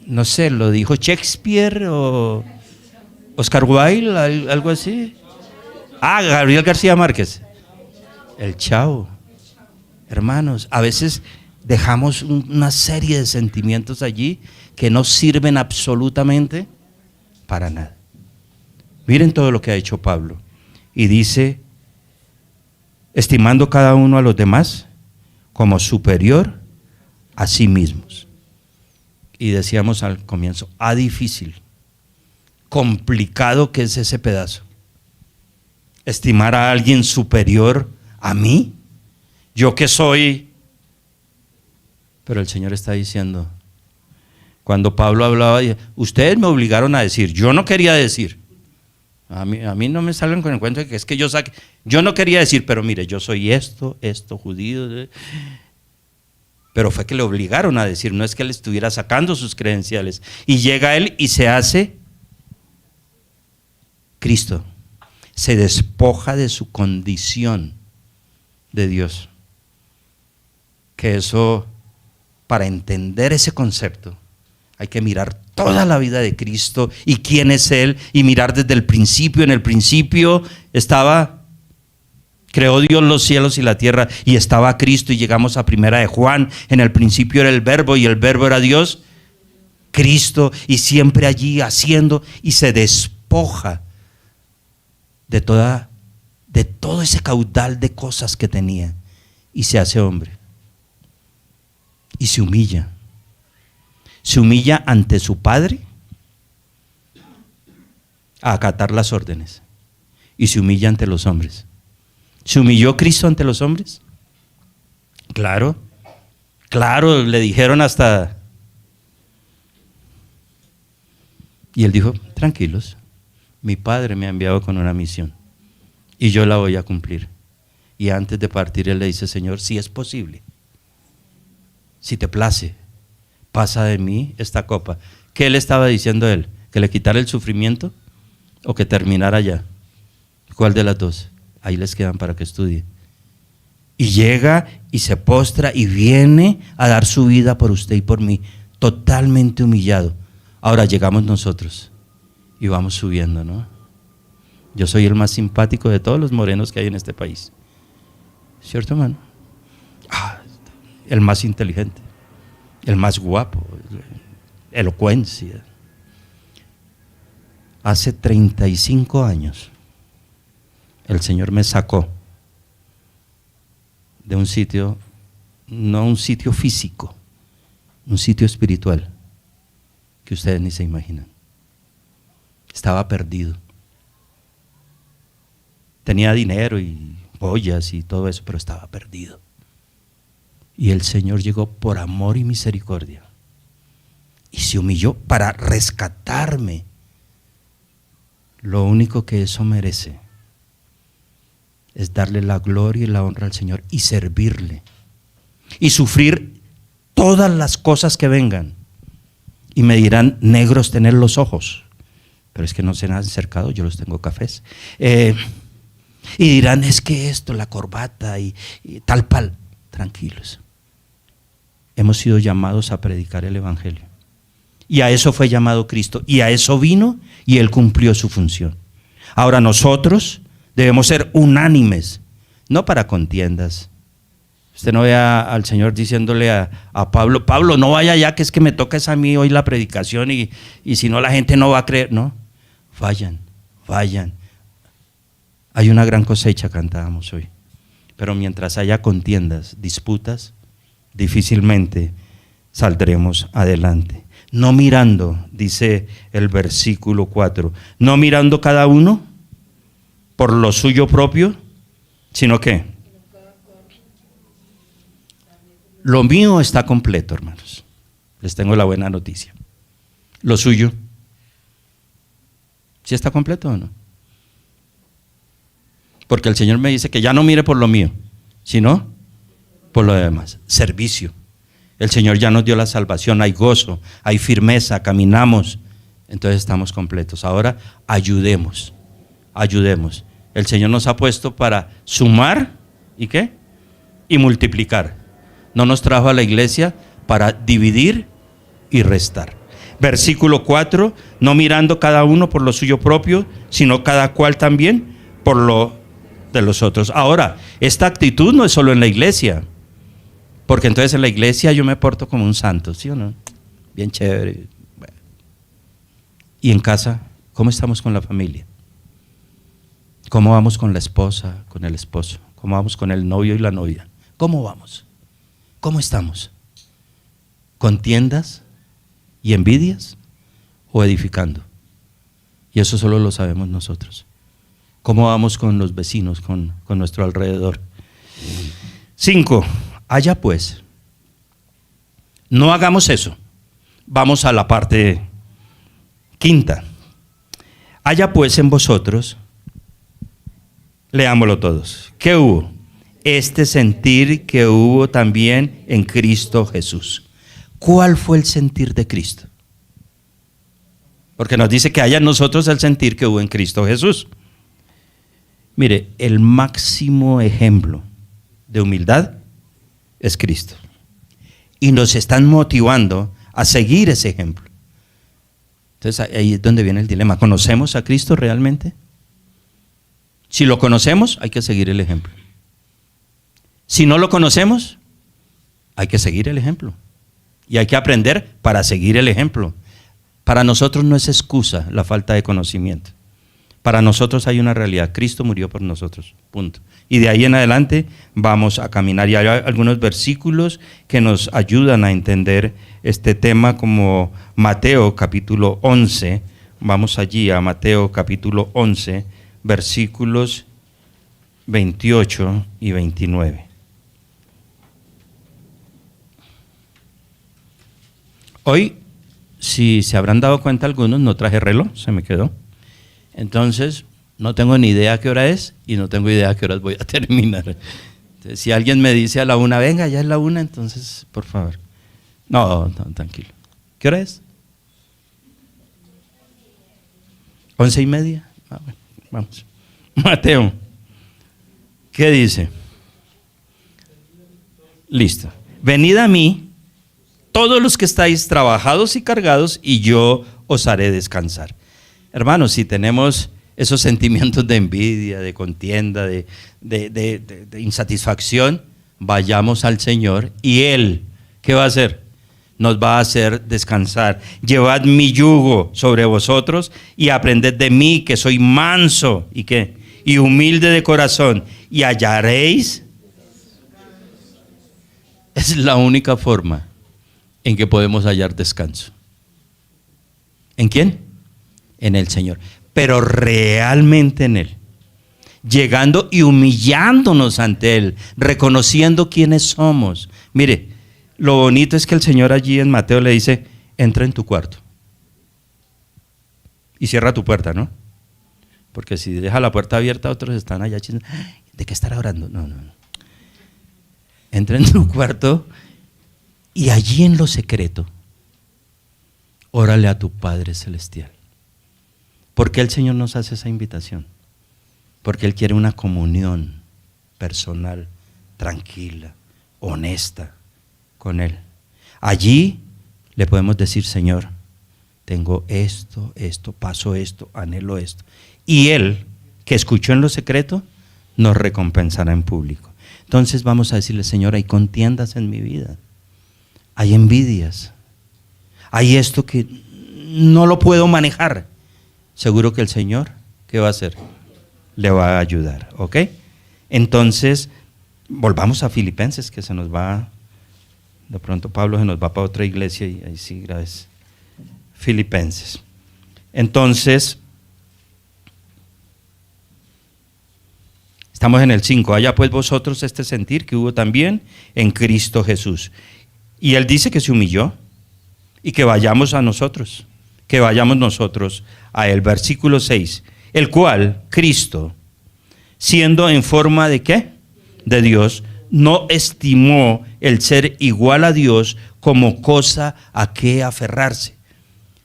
A: No sé, lo dijo Shakespeare o Oscar Wilde, algo así. Ah, Gabriel García Márquez. El Chavo. Hermanos, a veces dejamos una serie de sentimientos allí que no sirven absolutamente para nada. Miren todo lo que ha hecho Pablo. Y dice, estimando cada uno a los demás como superior a sí mismos. Y decíamos al comienzo, difícil, complicado que es ese pedazo. Estimar a alguien superior a mí, yo que soy. Pero el Señor está diciendo, cuando Pablo hablaba, ustedes me obligaron a decir, yo no quería decir. A mí no me salgan con el cuento de que es que yo no quería decir, pero mire, yo soy esto, judío. Pero fue que le obligaron a decir, no es que él estuviera sacando sus credenciales. Y llega él y se hace Cristo. Se despoja de su condición de Dios. Que eso, para entender ese concepto, hay que mirar toda la vida de Cristo y quién es Él, y mirar desde el principio. En el principio creó Dios los cielos y la tierra, y estaba Cristo, y llegamos a primera de Juan, en el principio era el verbo, y el verbo era Dios, Cristo, y siempre allí haciendo, y se despoja de todo ese caudal de cosas que tenía, y se hace hombre, y se humilla ante su Padre a acatar las órdenes, y se humilla ante los hombres. ¿Se humilló Cristo ante los hombres? Claro, le dijeron hasta... Y él dijo, tranquilos, mi Padre me ha enviado con una misión y yo la voy a cumplir. Y antes de partir él le dice, Señor, si es posible, si te place, pasa de mí esta copa. ¿Qué le estaba diciendo él? ¿Que le quitara el sufrimiento o que terminara ya? ¿Cuál de las dos? Ahí les quedan para que estudien. Y llega y se postra y viene a dar su vida por usted y por mí, totalmente humillado. Ahora llegamos nosotros y vamos subiendo, ¿no? Yo soy el más simpático de todos los morenos que hay en este país. ¿Cierto, hermano? El más inteligente, el más guapo, elocuencia. Hace 35 años el Señor me sacó de un sitio, no un sitio físico, un sitio espiritual que ustedes ni se imaginan. Estaba perdido. Tenía dinero y joyas y todo eso, pero estaba perdido. Y el Señor llegó por amor y misericordia y se humilló para rescatarme. Lo único que eso merece es darle la gloria y la honra al Señor y servirle y sufrir todas las cosas que vengan. Y me dirán, negros tener los ojos, pero es que no se han acercado, yo los tengo cafés. Y dirán, es que esto, la corbata y tal pal. Tranquilos, hemos sido llamados a predicar el Evangelio, y a eso fue llamado Cristo, y a eso vino, y Él cumplió su función. Ahora nosotros debemos ser unánimes, no para contiendas. Usted no ve al Señor diciéndole a Pablo, Pablo, no vaya allá, que es que me toca a mí hoy la predicación y si no la gente no va a creer. No, vayan. Hay una gran cosecha, cantábamos hoy, pero mientras haya contiendas, disputas, difícilmente saldremos adelante. No mirando, dice el versículo 4, no mirando cada uno por lo suyo propio, sino que lo mío está completo, hermanos. Les tengo la buena noticia. Lo suyo, ¿sí está completo o no? Porque el Señor me dice que ya no mire por lo mío, sino por lo demás. Servicio. El Señor ya nos dio la salvación, hay gozo, hay firmeza, caminamos, entonces estamos completos. Ahora ayudemos. El Señor nos ha puesto para sumar, ¿y qué? Y multiplicar. No nos trajo a la iglesia para dividir y restar. Versículo 4, no mirando cada uno por lo suyo propio, sino cada cual también por lo de los otros. Ahora, esta actitud no es solo en la iglesia, porque entonces en la iglesia yo me porto como un santo, ¿sí o no? Bien chévere. Bueno. Y en casa, ¿cómo estamos con la familia? ¿Cómo vamos con la esposa, con el esposo? ¿Cómo vamos con el novio y la novia? ¿Cómo vamos? ¿Cómo estamos? ¿Contiendas y envidias o edificando? Y eso solo lo sabemos nosotros. ¿Cómo vamos con los vecinos, con nuestro alrededor? 5. Haya pues, no hagamos eso. Vamos a la parte 5. Haya pues en vosotros, leámoslo todos. ¿Qué hubo? Este sentir que hubo también en Cristo Jesús. ¿Cuál fue el sentir de Cristo? Porque nos dice que haya en nosotros el sentir que hubo en Cristo Jesús. Mire, el máximo ejemplo de humildad es Cristo. Y nos están motivando a seguir ese ejemplo. Entonces ahí es donde viene el dilema. ¿Conocemos a Cristo realmente? Si lo conocemos, hay que seguir el ejemplo. Si no lo conocemos, hay que seguir el ejemplo. Y hay que aprender para seguir el ejemplo. Para nosotros no es excusa la falta de conocimiento. Para nosotros hay una realidad. Cristo murió por nosotros. Punto. Y de ahí en adelante vamos a caminar. Y hay algunos versículos que nos ayudan a entender este tema, como Mateo capítulo 11. Vamos allí a Mateo capítulo 11, versículos 28 y 29. Hoy, si se habrán dado cuenta algunos, no traje reloj, se me quedó. Entonces, no tengo ni idea a qué hora es y no tengo idea a qué horas voy a terminar. Entonces, si alguien me dice a la 1, venga, ya es la 1, entonces, por favor. No, tranquilo. ¿Qué hora es? 11:30. Ah, bueno, vamos. Mateo, ¿qué dice? Listo. Venid a mí, todos los que estáis trabajados y cargados, y yo os haré descansar. Hermanos, si tenemos esos sentimientos de envidia, de contienda, de insatisfacción, vayamos al Señor y Él, ¿qué va a hacer? Nos va a hacer descansar. Llevad mi yugo sobre vosotros y aprended de mí, que soy manso y ¿qué? Y humilde de corazón, y hallaréis. Es la única forma en que podemos hallar descanso. ¿En quién? En el Señor, pero realmente en Él, llegando y humillándonos ante Él, reconociendo quiénes somos. Mire, lo bonito es que el Señor allí en Mateo le dice, entra en tu cuarto y cierra tu puerta, ¿no? Porque si deja la puerta abierta, otros están allá diciendo, ¿de qué estará orando? No. Entra en tu cuarto y allí en lo secreto, órale a tu Padre Celestial. ¿Por qué el Señor nos hace esa invitación? Porque Él quiere una comunión personal, tranquila, honesta con Él. Allí le podemos decir, Señor, tengo esto, paso esto, anhelo esto. Y Él, que escuchó en lo secreto, nos recompensará en público. Entonces vamos a decirle, Señor, hay contiendas en mi vida, hay envidias, hay esto que no lo puedo manejar. Seguro que el Señor, ¿qué va a hacer? Le va a ayudar, ¿ok? Entonces, volvamos a Filipenses, que se nos va, de pronto Pablo se nos va para otra iglesia y ahí sí, gracias. Filipenses. Entonces, estamos en el 5. Haya pues vosotros este sentir que hubo también en Cristo Jesús. Y Él dice que se humilló y que vayamos nosotros a Él. Versículo 6, el cual, Cristo, siendo en forma de ¿qué? De Dios, no estimó el ser igual a Dios como cosa a que aferrarse.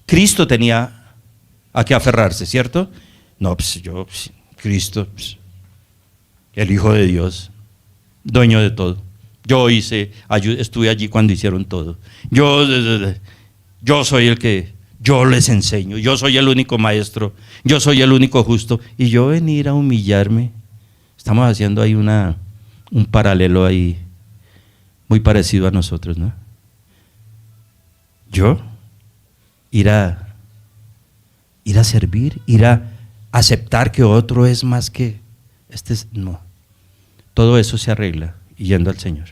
A: Cristo tenía a qué aferrarse, ¿cierto? No, Cristo, el Hijo de Dios, dueño de todo, Yo estuve allí cuando hicieron todo. Yo soy el que, yo les enseño, yo soy el único maestro, yo soy el único justo. Y yo venir a humillarme. Estamos haciendo ahí un paralelo ahí muy parecido a nosotros, ¿no? Yo ir a servir, ir a aceptar que otro es más que no. Todo eso se arregla yendo al Señor.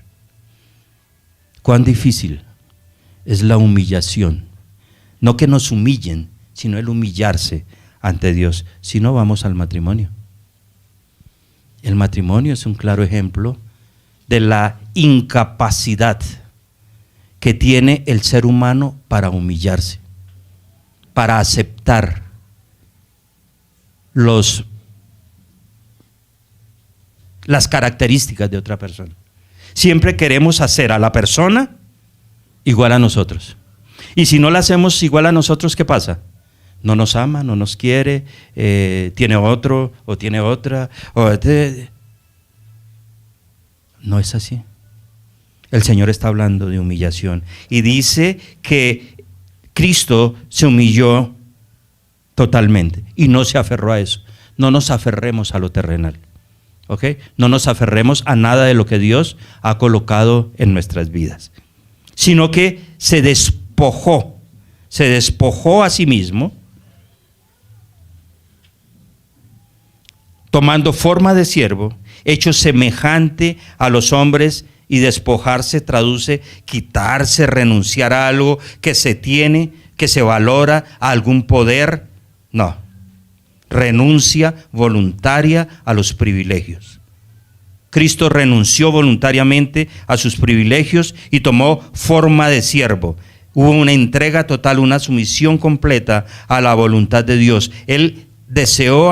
A: Cuán difícil es la humillación. No que nos humillen, sino el humillarse ante Dios. Si no, vamos al matrimonio. El matrimonio es un claro ejemplo de la incapacidad que tiene el ser humano para humillarse, para aceptar las características de otra persona. Siempre queremos hacer a la persona igual a nosotros. Y si no la hacemos igual a nosotros, ¿qué pasa? No nos ama, no nos quiere, tiene otro o tiene otra. No es así. El Señor está hablando de humillación y dice que Cristo se humilló totalmente y no se aferró a eso. No nos aferremos a lo terrenal, ¿ok? No nos aferremos a nada de lo que Dios ha colocado en nuestras vidas, sino que se despojó a sí mismo, tomando forma de siervo, hecho semejante a los hombres. Y despojarse traduce quitarse, renunciar a algo que se tiene, que se valora, a algún poder. No, renuncia voluntaria a los privilegios. Cristo renunció voluntariamente a sus privilegios y tomó forma de siervo. Hubo una entrega total, una sumisión completa a la voluntad de Dios. Él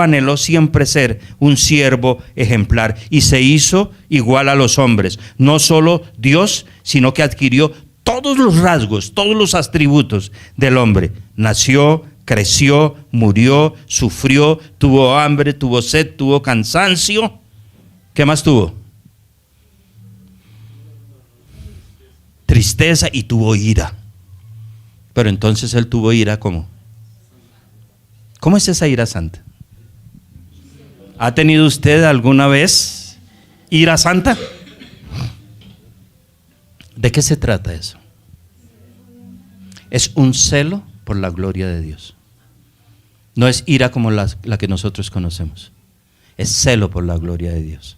A: anheló siempre ser un siervo ejemplar y se hizo igual a los hombres. No solo Dios, sino que adquirió todos los rasgos, todos los atributos del hombre. Nació, creció, murió, sufrió, tuvo hambre, tuvo sed, tuvo cansancio. ¿Qué más tuvo? Tristeza y tuvo ira. Pero entonces él tuvo ira ¿cómo? ¿Cómo es esa ira santa? ¿Ha tenido usted alguna vez ira santa? ¿De qué se trata eso? Es un celo por la gloria de Dios. No es ira como la que nosotros conocemos. Es celo por la gloria de Dios.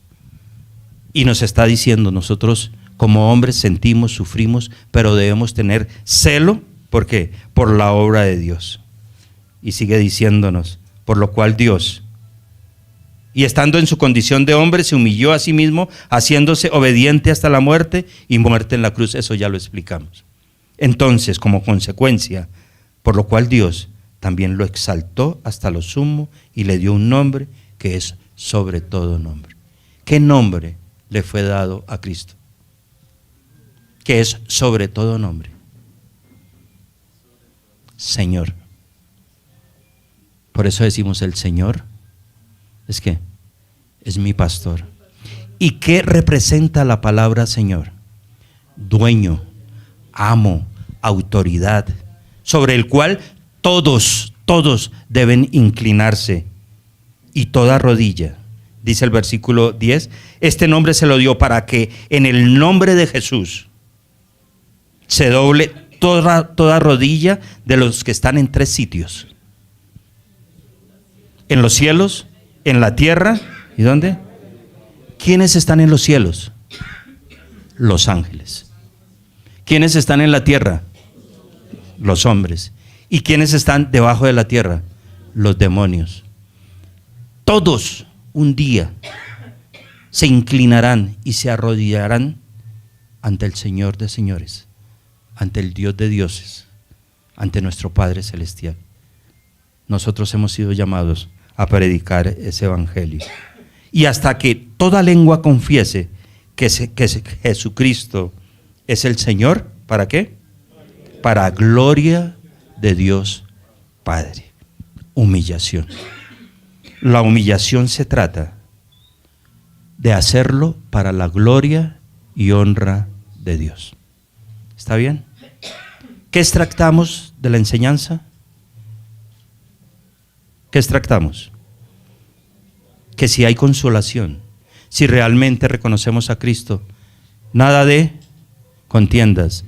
A: Y nos está diciendo, nosotros como hombres sentimos, sufrimos, pero debemos tener celo. ¿Por qué? Por la obra de Dios. Y sigue diciéndonos, por lo cual Dios, y estando en su condición de hombre, se humilló a sí mismo, haciéndose obediente hasta la muerte y muerte en la cruz. Eso ya lo explicamos. Entonces, como consecuencia, por lo cual Dios también lo exaltó hasta lo sumo y le dio un nombre que es sobre todo nombre. ¿Qué nombre le fue dado a Cristo? Que es sobre todo nombre. Señor. Por eso decimos el Señor, ¿es qué? Es mi pastor. ¿Y qué representa la palabra Señor? Dueño, amo, autoridad, sobre el cual todos deben inclinarse y toda rodilla. Dice el versículo 10, este nombre se lo dio para que en el nombre de Jesús se doble toda rodilla de los que están en 3 sitios. En los cielos, en la tierra, ¿y dónde? ¿Quiénes están en los cielos? Los ángeles. ¿Quiénes están en la tierra? Los hombres. ¿Y quiénes están debajo de la tierra? Los demonios. Todos un día se inclinarán y se arrodillarán ante el Señor de señores, ante el Dios de dioses, ante nuestro Padre celestial. Nosotros hemos sido llamados a predicar ese evangelio. Y hasta que toda lengua confiese que Jesucristo es el Señor, ¿para qué? Para gloria de Dios Padre. Humillación. La humillación se trata de hacerlo para la gloria y honra de Dios. ¿Está bien? ¿Qué extractamos de la enseñanza? ¿Qué extractamos? Que si hay consolación, si realmente reconocemos a Cristo, nada de contiendas,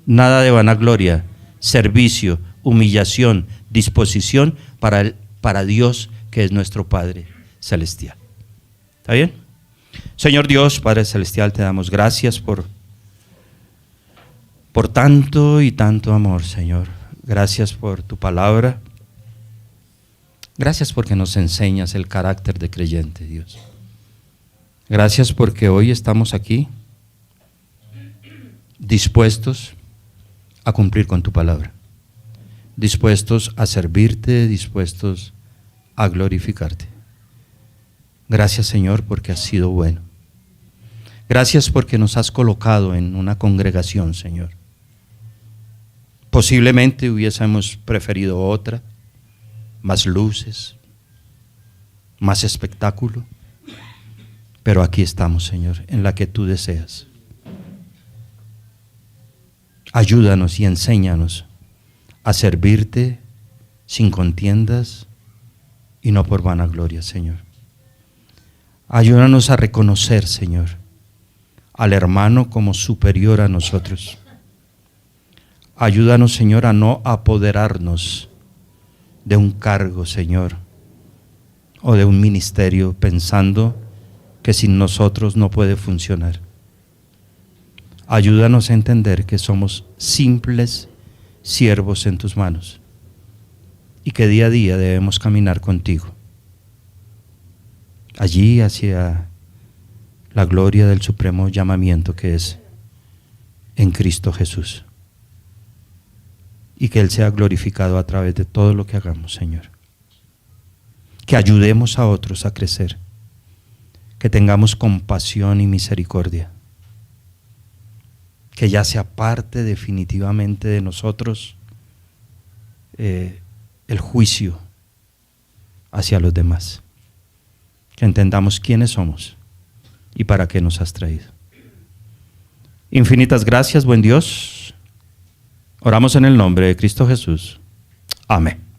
A: nada de vanagloria, servicio, humillación, disposición para Dios, que es nuestro Padre celestial. ¿Está bien? Señor Dios, Padre celestial, te damos gracias por tanto y tanto amor, Señor. Gracias por tu palabra. Gracias porque nos enseñas el carácter de creyente, Dios. Gracias porque hoy estamos aquí dispuestos a cumplir con tu palabra, dispuestos a servirte, dispuestos a glorificarte. Gracias, Señor, porque has sido bueno. Gracias porque nos has colocado en una congregación, Señor. Posiblemente hubiésemos preferido otra, más luces, más espectáculo, pero aquí estamos, Señor, en la que tú deseas. Ayúdanos y enséñanos a servirte sin contiendas y no por vanagloria, Señor. Ayúdanos a reconocer, Señor, al hermano como superior a nosotros. Ayúdanos, Señor, a no apoderarnos de un cargo, Señor, o de un ministerio pensando que sin nosotros no puede funcionar. Ayúdanos a entender que somos simples siervos en tus manos y que día a día debemos caminar contigo, allí hacia la gloria del supremo llamamiento que es en Cristo Jesús, y que Él sea glorificado a través de todo lo que hagamos, Señor. Que ayudemos a otros a crecer, que tengamos compasión y misericordia, que ya se aparte definitivamente de nosotros el juicio hacia los demás, que entendamos quiénes somos y para qué nos has traído. Infinitas gracias, buen Dios. Oramos en el nombre de Cristo Jesús. Amén.